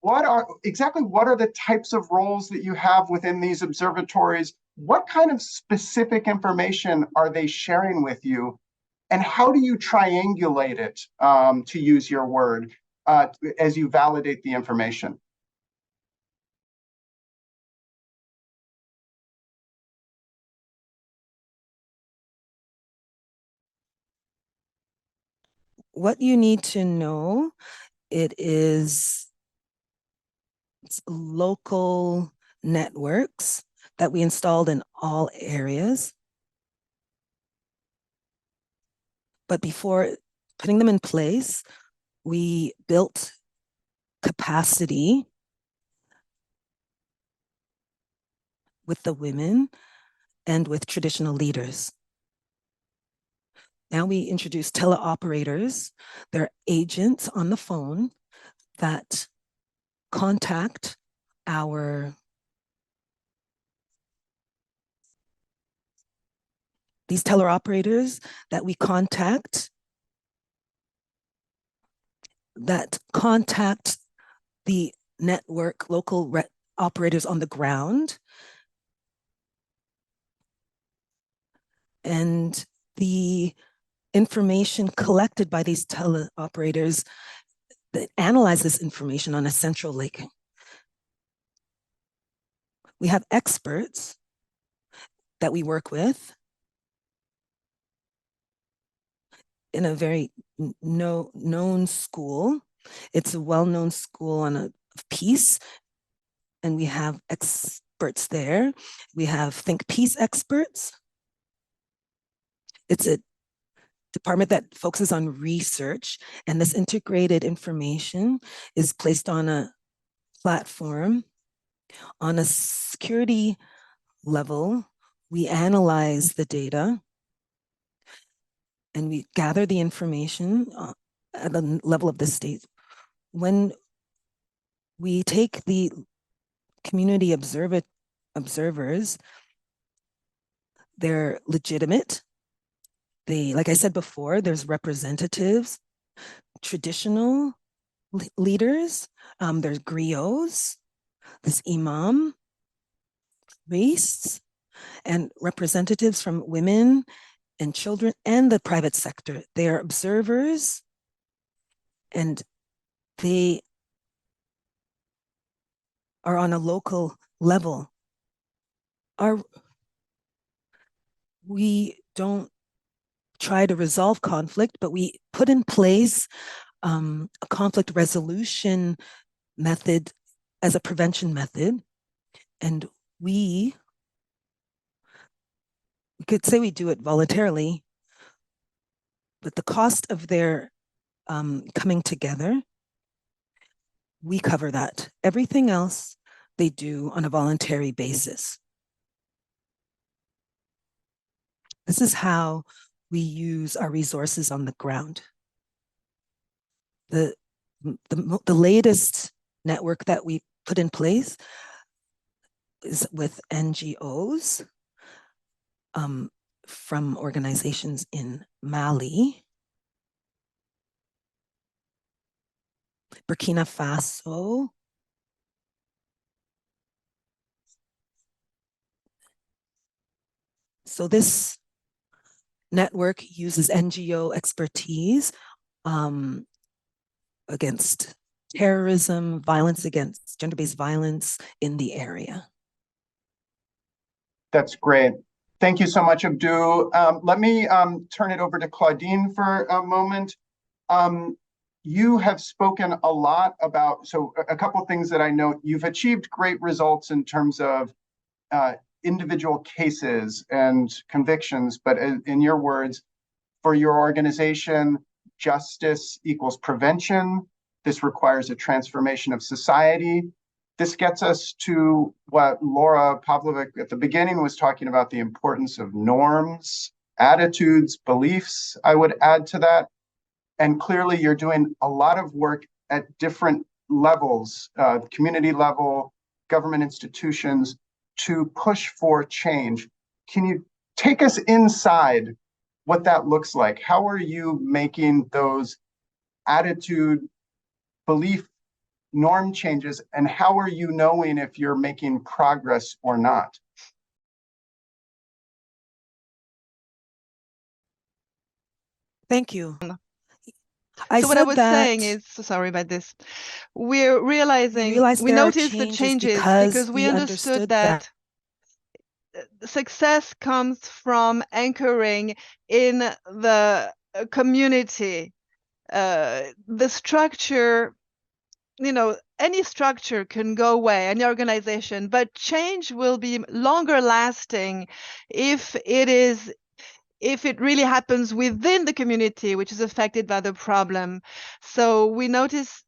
what are the types of roles that you have within these observatories? What kind of specific information are they sharing with you? And how do you triangulate it, to use your word, as you validate the information?
What you need to know, it's local networks that we installed in all areas. But before putting them in place, we built capacity with the women and with traditional leaders. Now we introduce teleoperators. They're agents on the phone that contact these teleoperators that we contact, the network local operators on the ground. And the information collected by these teleoperators that analyze this information on a central lake. We have experts that we work with in a very known school. It's a well-known school of peace, and we have experts there. We have Think Peace experts. It's a department that focuses on research, and this integrated information is placed on a platform. On a security level, we analyze the data and we gather the information at the level of the state. When we take the community observers, they're legitimate. Like I said before, there's representatives, traditional leaders, there's griots, there's imam, priests, and representatives from women and children and the private sector. They are observers, and they are on a local level. We don't try to resolve conflict, but we put in place a conflict resolution method as a prevention method. And we could say we do it voluntarily, but the cost of their coming together, we cover that. Everything else they do on a voluntary basis. This is how we use our resources on the ground. The latest network that we put in place is with NGOs from organizations in Mali, Burkina Faso, so this network uses NGO expertise against terrorism, violence against gender-based violence in the area.
That's great. Thank you so much, Abdou. Let me turn it over to Claudine for a moment. You have spoken a lot about, so a couple of things that I note. You've achieved great results in terms of individual cases and convictions, but in your words, for your organization, justice equals prevention. This requires a transformation of society. This gets us to what Laura Pavlovic at the beginning was talking about, the importance of norms, attitudes, beliefs, I would add to that. And clearly you're doing a lot of work at different levels, community level, government institutions, to push for change. Can you take us inside what that looks like? How are you making those attitude, belief, norm changes, and how are you knowing if you're making progress or not?
Thank you.
So what I was saying is, so sorry about this. We're realizing, we noticed the changes because we understood that success comes from anchoring in the community. The structure, you know, any structure can go away, any organization, but change will be longer lasting if it really happens within the community, which is affected by the problem. So we notice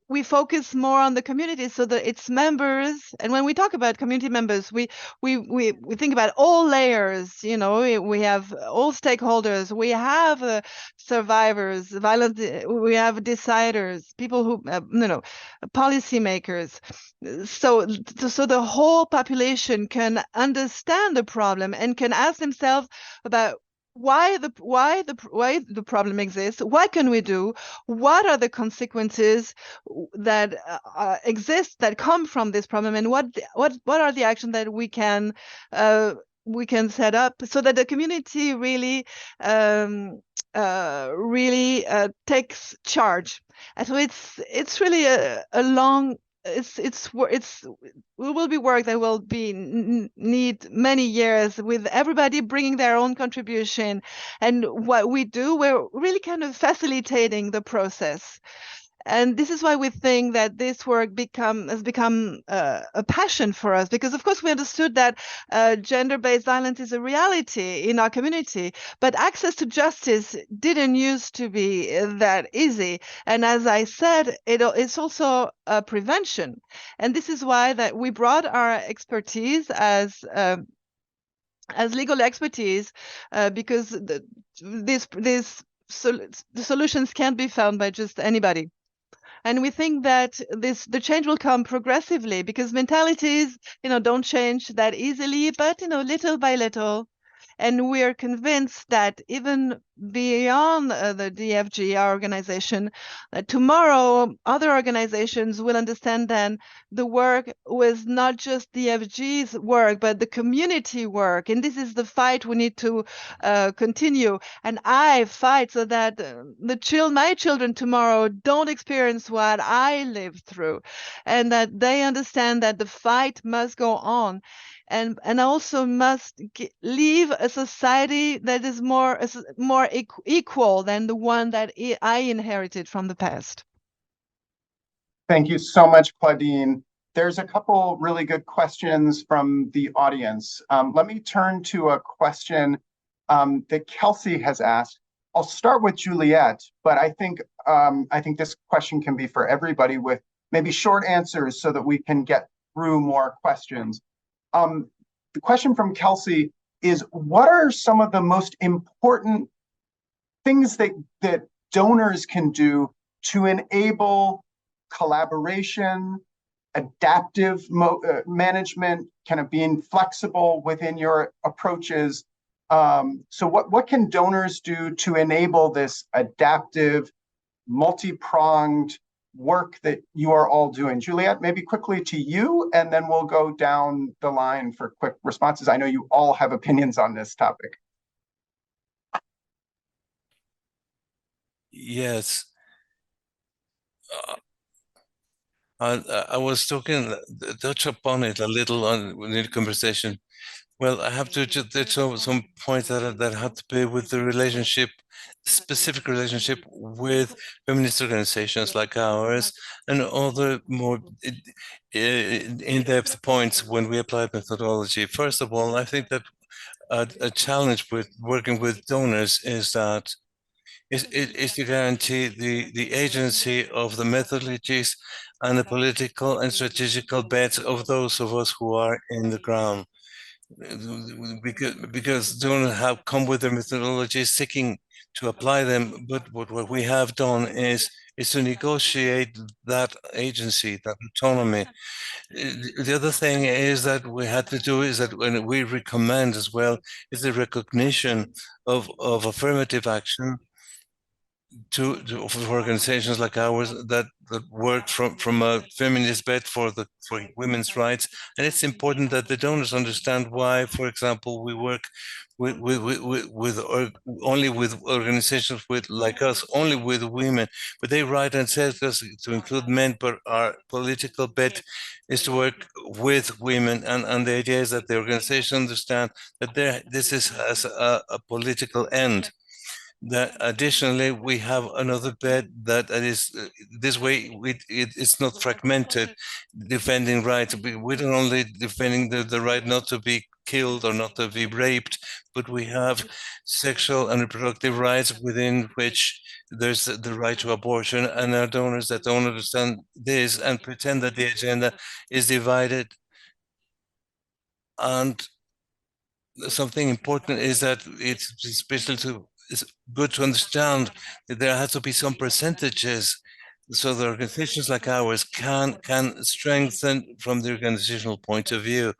we focus more on the community so that its members, and when we talk about community members, we think about all layers, you know, we have all stakeholders, we have survivors, violence, we have deciders, people who, you know, policymakers. So the whole population can understand the problem and can ask themselves about why the problem exists, what can we do, what are the consequences that exist that come from this problem, and what are the actions that we can set up so that the community really takes charge. And so it's really a long, it will be work that will be need many years, with everybody bringing their own contribution. And what we do, we're really kind of facilitating the process. And this is why we think that this work has become a passion for us, because of course we understood that gender-based violence is a reality in our community, but access to justice didn't used to be that easy. And as I said, it's also a prevention. And this is why that we brought our expertise as legal expertise, because the solutions can't be found by just anybody. And we think that the change will come progressively, because mentalities, you know, don't change that easily, but, you know, little by little. And we are convinced that even beyond the DFG, our organization, tomorrow other organizations will understand then the work was not just DFG's work, but the community work. And this is the fight we need to continue. And I fight so that my children tomorrow don't experience what I lived through, and that they understand that the fight must go on. And also must leave a society that is more equal than the one that I inherited from the past.
Thank you so much, Claudine. there's a couple really good questions from the audience. Let me turn to a question that Kelsey has asked. I'll start with Juliet, but I think this question can be for everybody with maybe short answers so that we can get through more questions. The question from Kelsey is, what are some of the most important things that donors can do to enable collaboration, adaptive management, kind of being flexible within your approaches? So what can donors do to enable this adaptive, multi-pronged work that you are all doing? Juliet, maybe quickly to you, and then we'll go down the line for quick responses. I know you all have opinions on this topic.
Yes. I was touch upon it a little in the conversation. Well, I have to just touch on some points that have to do with the relationship, specific relationship with feminist organizations like ours and other more in-depth points when we apply methodology. First of all, I think that a challenge with working with donors is that is to guarantee the agency of the methodologies and the political and strategical bets of those of us who are in the ground. Because donors have come with their methodologies seeking to apply them, but what we have done is to negotiate that agency, that autonomy. The other thing is that we had to do is that when we recommend as well is the recognition of affirmative action for organizations like ours that work from a feminist bet for women's rights. And it's important that the donors understand why, for example, we work only with organizations like us, only with women, but they write and say us to include men, but our political bet is to work with women. And the idea is that the organization understand that this has a political end. That additionally, we have another bet that is this way it's not fragmented, defending rights. We don't only defending the right not to be killed or not to be raped, but we have sexual and reproductive rights within which there's the right to abortion. And our donors that don't understand this and pretend that the agenda is divided. And something important is that it's good to understand that there has to be some percentages so the organizations like ours can strengthen from the organizational point of view.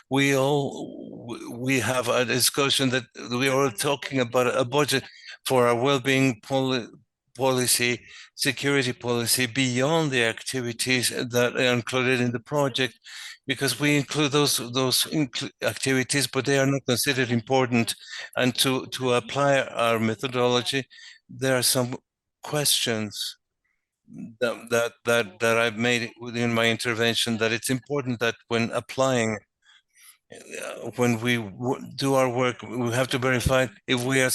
We have a discussion that we are talking about a budget for our well-being policy, security policy beyond the activities that are included in the project, because we include those activities, but they are not considered important. And to apply our methodology, there are some questions that I've made within my intervention, that it's important that when applying, when we do our work, we have to verify if we are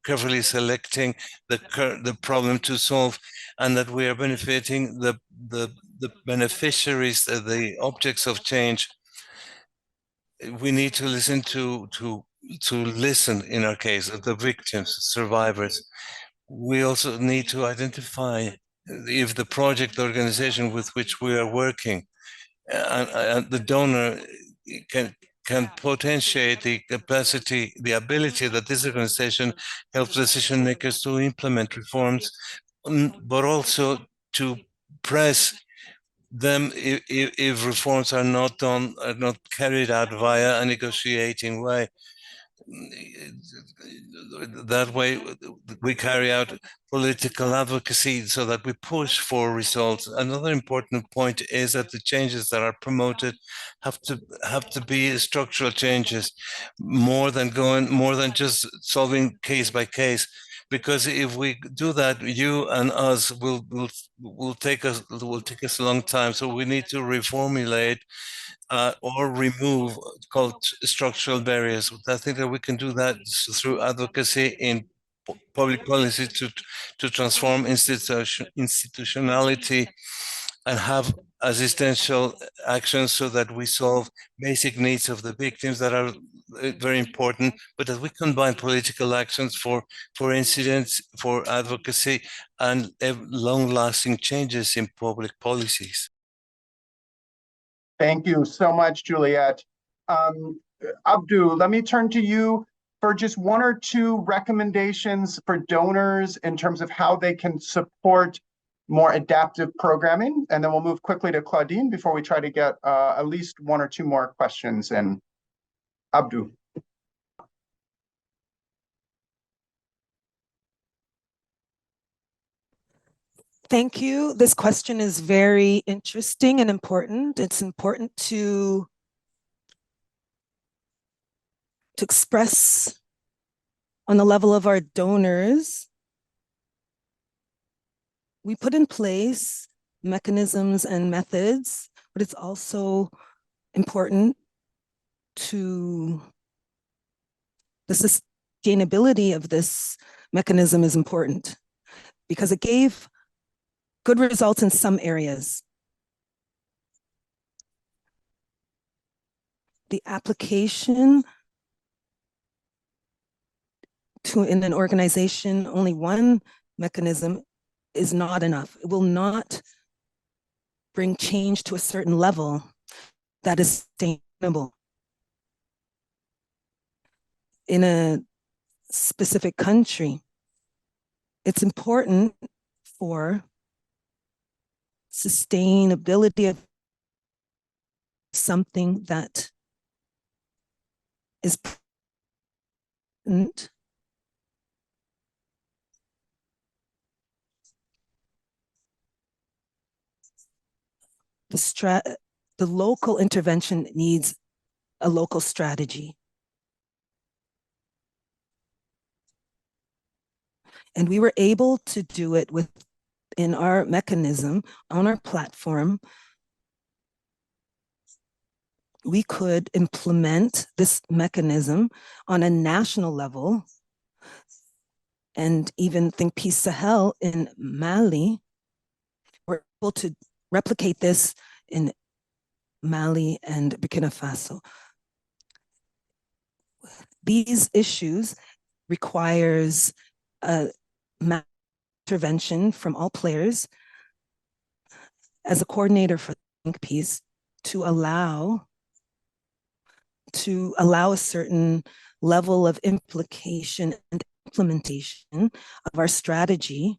carefully selecting the problem to solve, and that we are benefiting the beneficiaries, the objects of change. We need to listen to listen, in our case, the victims, survivors. We also need to identify if the project organization with which we are working and the donor can potentiate the capacity, the ability that this organization helps decision makers to implement reforms, but also to press them if reforms are not carried out via a negotiating way. That way we carry out political advocacy so that we push for results. Another important point is that the changes that are promoted have to be structural changes, more than just solving case by case. Because if we do that, you and us will take us a long time. So we need to reformulate or remove called structural barriers. I think that we can do that through advocacy in public policy to transform institutionality and have assistential actions so that we solve basic needs of the victims that are very important, but that we combine political actions for incidents, for advocacy, and long-lasting changes in public policies.
Thank you so much, Juliet. Abdou, let me turn to you for just one or two recommendations for donors in terms of how they can support more adaptive programming, and then we'll move quickly to Claudine before we try to get at least one or two more questions in. Abdou.
Thank you. This question is very interesting and important. It's important to express on the level of our donors. We put in place mechanisms and methods, but it's also important to the sustainability of this mechanism is important because it gave good results in some areas. The application in an organization, only one mechanism is not enough. It will not bring change to a certain level that is sustainable. In a specific country, it's important for sustainability of something that is important. The local intervention needs a local strategy. And we were able to do it within our mechanism on our platform. We could implement this mechanism on a national level and even Think Peace Sahel in Mali. We're able to replicate this in Mali and Burkina Faso. These issues requires a intervention from all players. As a coordinator for Think Peace, to allow a certain level of implication and implementation of our strategy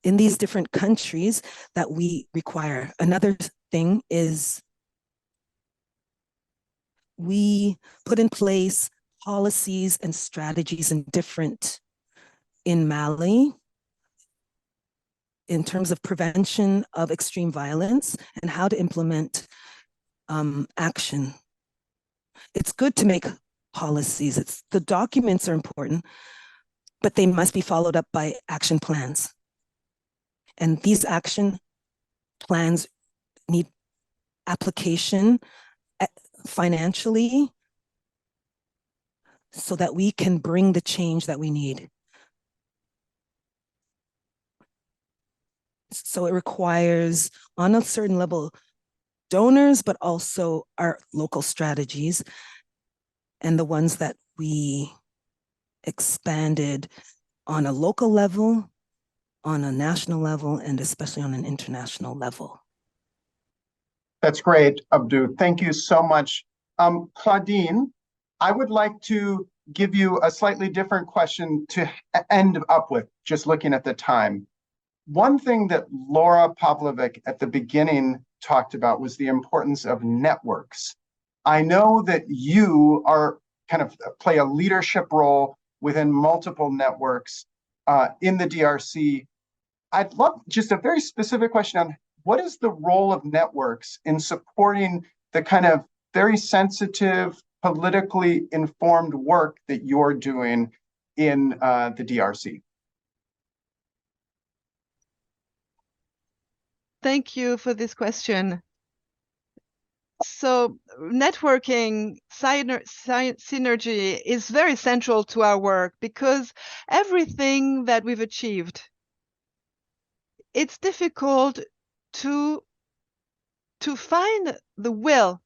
in these different countries that we require. Another thing is we put in place policies and strategies in Mali in terms of prevention of extreme violence and how to implement action. It's good to make policies. The documents are important, but they must be followed up by action plans. And these action plans need application financially so that we can bring the change that we need. So it requires, on a certain level, donors, but also our local strategies and the ones that we expanded on a local level, on a national level, and especially on an international level.
That's great, Abdou. Thank you so much. Claudine, I would like to give you a slightly different question to end up with, just looking at the time. One thing that Laura Pavlovic at the beginning talked about was the importance of networks. I know that you are play a leadership role within multiple networks in the DRC. I'd love just a very specific question on what is the role of networks in supporting the kind of very sensitive, politically informed work that you're doing in the DRC?
Thank you for this question. So networking, synergy is very central to our work because everything that we've achieved, it's difficult to to find the will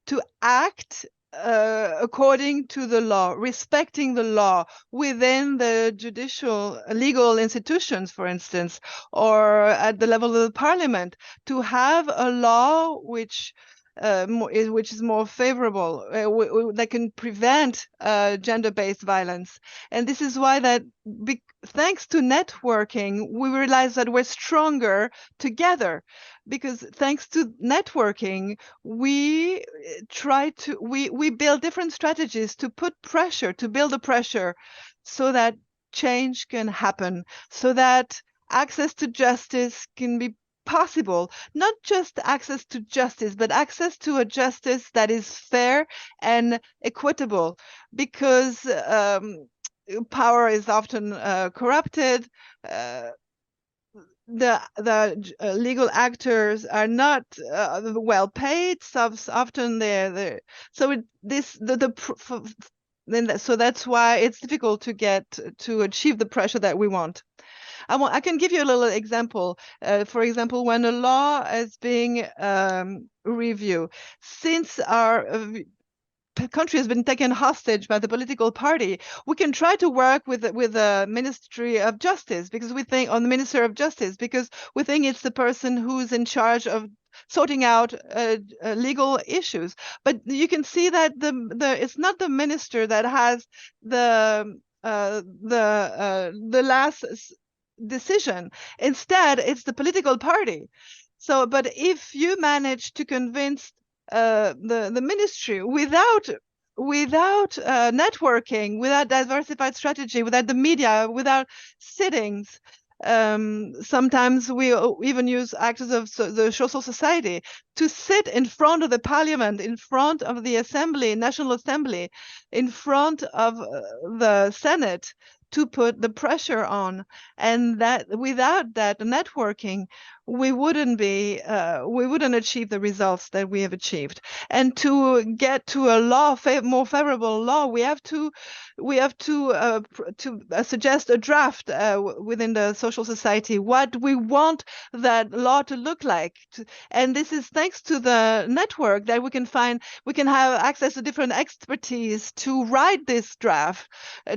to act according to the law, respecting the law within the judicial legal institutions, for instance, or at the level of the parliament, to have a law which is more favorable, that can prevent gender-based violence. And this is why that, thanks to networking, we realize that we're stronger together. Because thanks to networking, we build different strategies to put pressure, to build the pressure so that change can happen, so that access to justice can be possible. Not just access to justice, but access to a justice that is fair and equitable, because power is often corrupted. The legal actors are not well paid. So often they're so so that's why it's difficult to achieve the pressure that we want. I can give you a little example. For example, when a law is being reviewed, since our country has been taken hostage by the political party, we can try to work with the Ministry of Justice, because we think, on the Minister of Justice, because we think it's the person who's in charge of sorting out legal issues. But you can see that it's not the minister that has the last decision. Instead, it's the political party. So, but if you manage to convince the ministry without networking, without diversified strategy, without the media, without sittings, sometimes we even use actors of the social society to sit in front of the parliament, in front of the assembly, National Assembly, in front of the Senate, to put the pressure on. And that without that networking, we wouldn't achieve the results that we have achieved. And to get to a law, more favorable law, we have to suggest a draft within the social society, what we want that law to look like. And this is thanks to the network that we can have access to different expertise to write this draft,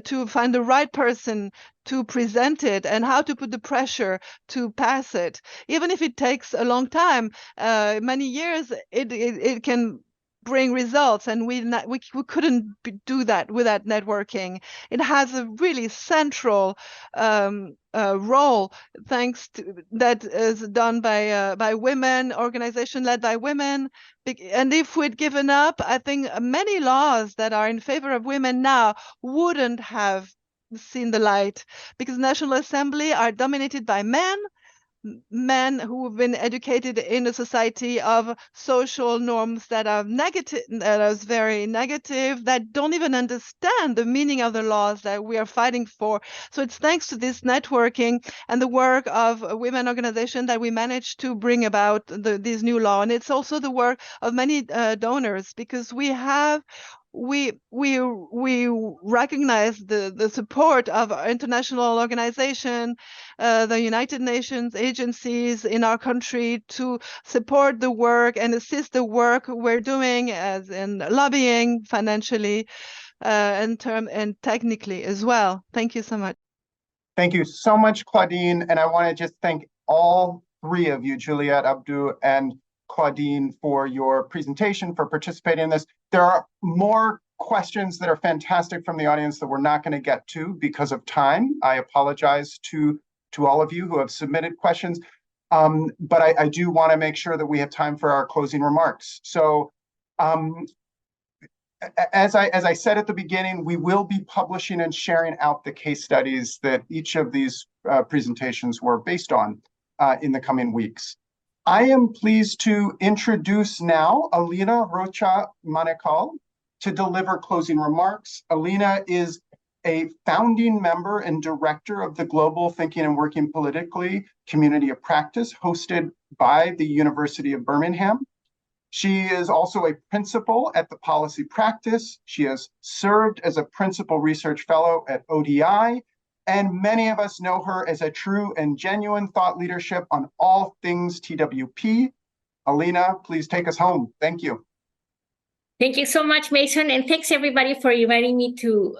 to find the right person to present it, and how to put the pressure to pass it. Even if it takes a long time, many years, it can bring results, and we couldn't do that without networking. It has a really central role, thanks to that is done by women, organization led by women. And if we'd given up, I think many laws that are in favor of women now wouldn't have seen the light, because National Assembly are dominated by men who have been educated in a society of social norms that are negative, that are very negative, that don't even understand the meaning of the laws that we are fighting for. So it's thanks to this networking and the work of a women organization that we managed to bring about this new law. And it's also the work of many donors, because we recognize the support of international organizations, the United Nations agencies in our country, to support the work and assist the work we're doing, as in lobbying, financially, and technically as well. Thank you so much.
Thank you so much, Claudine. And I want to just thank all three of you, Juliet, Abdou, and Claudine, for your presentation, for participating in this. There are more questions that are fantastic from the audience that we're not going to get to because of time. I apologize to all of you who have submitted questions, but I do want to make sure that we have time for our closing remarks. So as I said at the beginning, we will be publishing and sharing out the case studies that each of these presentations were based on in the coming weeks. I am pleased to introduce now Alina Rocha Manekal to deliver closing remarks. Alina is a founding member and director of the Global Thinking and Working Politically Community of Practice, hosted by the University of Birmingham. She is also a principal at the Policy Practice. She has served as a principal research fellow at ODI, and many of us know her as a true and genuine thought leadership on all things TWP. Alina, please take us home. Thank you.
Thank you so much, Mason, and thanks everybody for inviting me to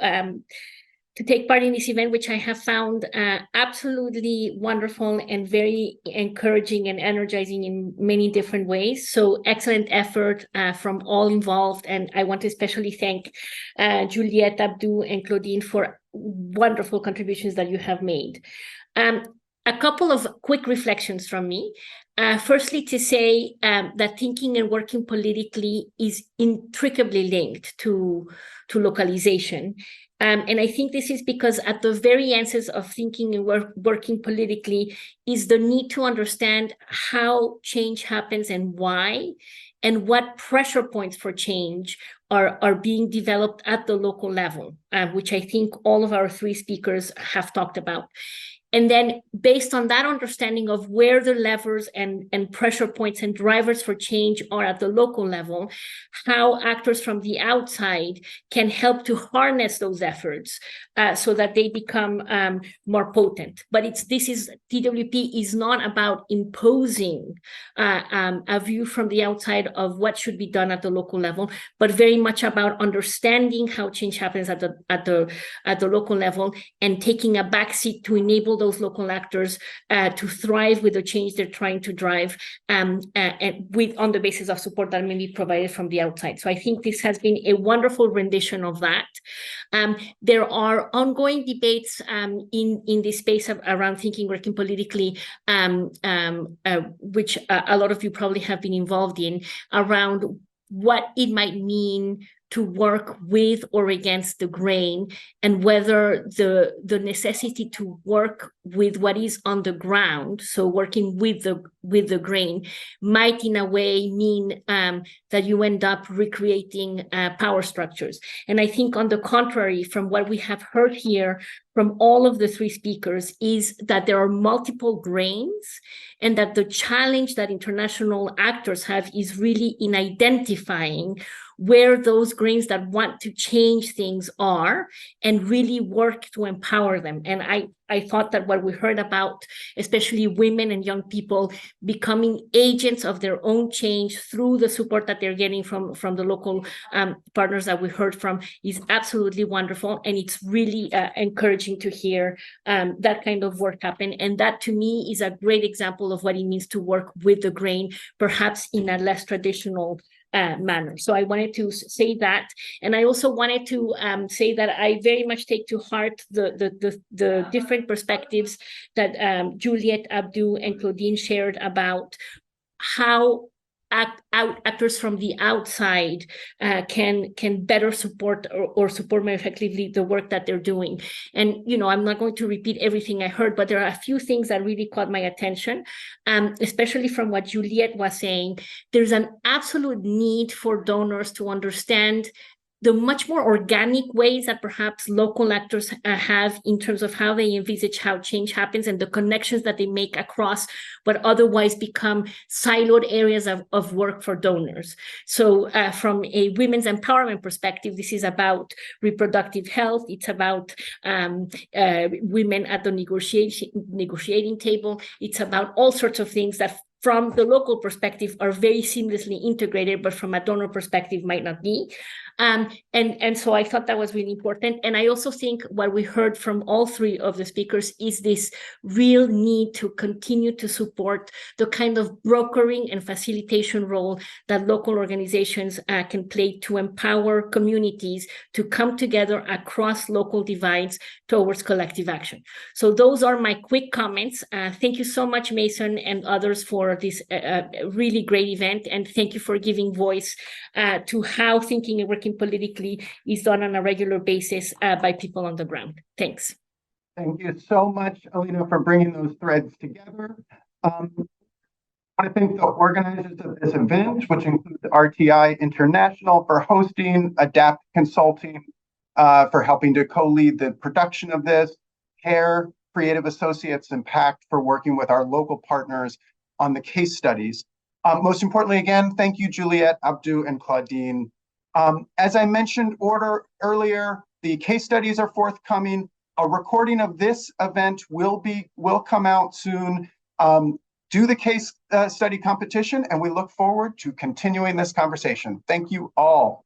take part in this event, which I have found absolutely wonderful and very encouraging and energizing in many different ways. So excellent effort from all involved. And I want to especially thank Juliet, Abdou, and Claudine for wonderful contributions that you have made. A couple of quick reflections from me. Firstly, to say that thinking and working politically is intricately linked to localization. And I think this is because at the very essence of thinking and working politically is the need to understand how change happens and why, and what pressure points for change are being developed at the local level, which I think all of our three speakers have talked about. And then based on that understanding of where the levers and pressure points and drivers for change are at the local level, how actors from the outside can help to harness those efforts so that they become more potent. But TWP is not about imposing a view from the outside of what should be done at the local level, but very much about understanding how change happens at the local level and taking a backseat to enable those local actors to thrive with the change they're trying to drive and on the basis of support that may be provided from the outside. So I think this has been a wonderful rendition of that. There are ongoing debates in this space around thinking, working politically, which a lot of you probably have been involved in, around what it might mean to work with or against the grain, and whether the necessity to work with what is on the ground, so working with the grain, might in a way mean that you end up recreating power structures. And I think on the contrary, from what we have heard here from all of the three speakers, is that there are multiple grains, and that the challenge that international actors have is really in identifying where those grains that want to change things are, and really work to empower them. And I thought that what we heard about, especially women and young people becoming agents of their own change through the support that they're getting from the local partners that we heard from, is absolutely wonderful. And it's really encouraging to hear that kind of work happen. And that to me is a great example of what it means to work with the grain, perhaps in a less traditional manner. So I wanted to say that. And I also wanted to say that I very much take to heart the different perspectives that Juliet, Abdou, and Claudine shared about how actors from the outside can better support or support more effectively the work that they're doing. And, I'm not going to repeat everything I heard, but there are a few things that really caught my attention, especially from what Juliet was saying. There's an absolute need for donors to understand the much more organic ways that perhaps local actors have in terms of how they envisage how change happens, and the connections that they make across what otherwise become siloed areas of work for donors. So from a women's empowerment perspective, this is about reproductive health. It's about women at the negotiating table. It's about all sorts of things that from the local perspective are very seamlessly integrated, but from a donor perspective might not be. And so I thought that was really important. And I also think what we heard from all three of the speakers is this real need to continue to support the kind of brokering and facilitation role that local organizations can play to empower communities to come together across local divides towards collective action. So those are my quick comments. Thank you so much, Mason and others, for this really great event. And thank you for giving voice to how thinking and working politically is done on a regular basis by people on the ground. Thanks.
Thank you so much, Alina, for bringing those threads together. I want to thank the organizers of this event, which includes RTI International for hosting, Adapt Consulting for helping to co-lead the production of this, CARE, Creative Associates, and Pact for working with our local partners on the case studies. Most importantly, again, thank you, Juliet, Abdou, and Claudine. As I mentioned earlier, the case studies are forthcoming. A recording of this event will come out soon. do the case study competition, and we look forward to continuing this conversation. Thank you all.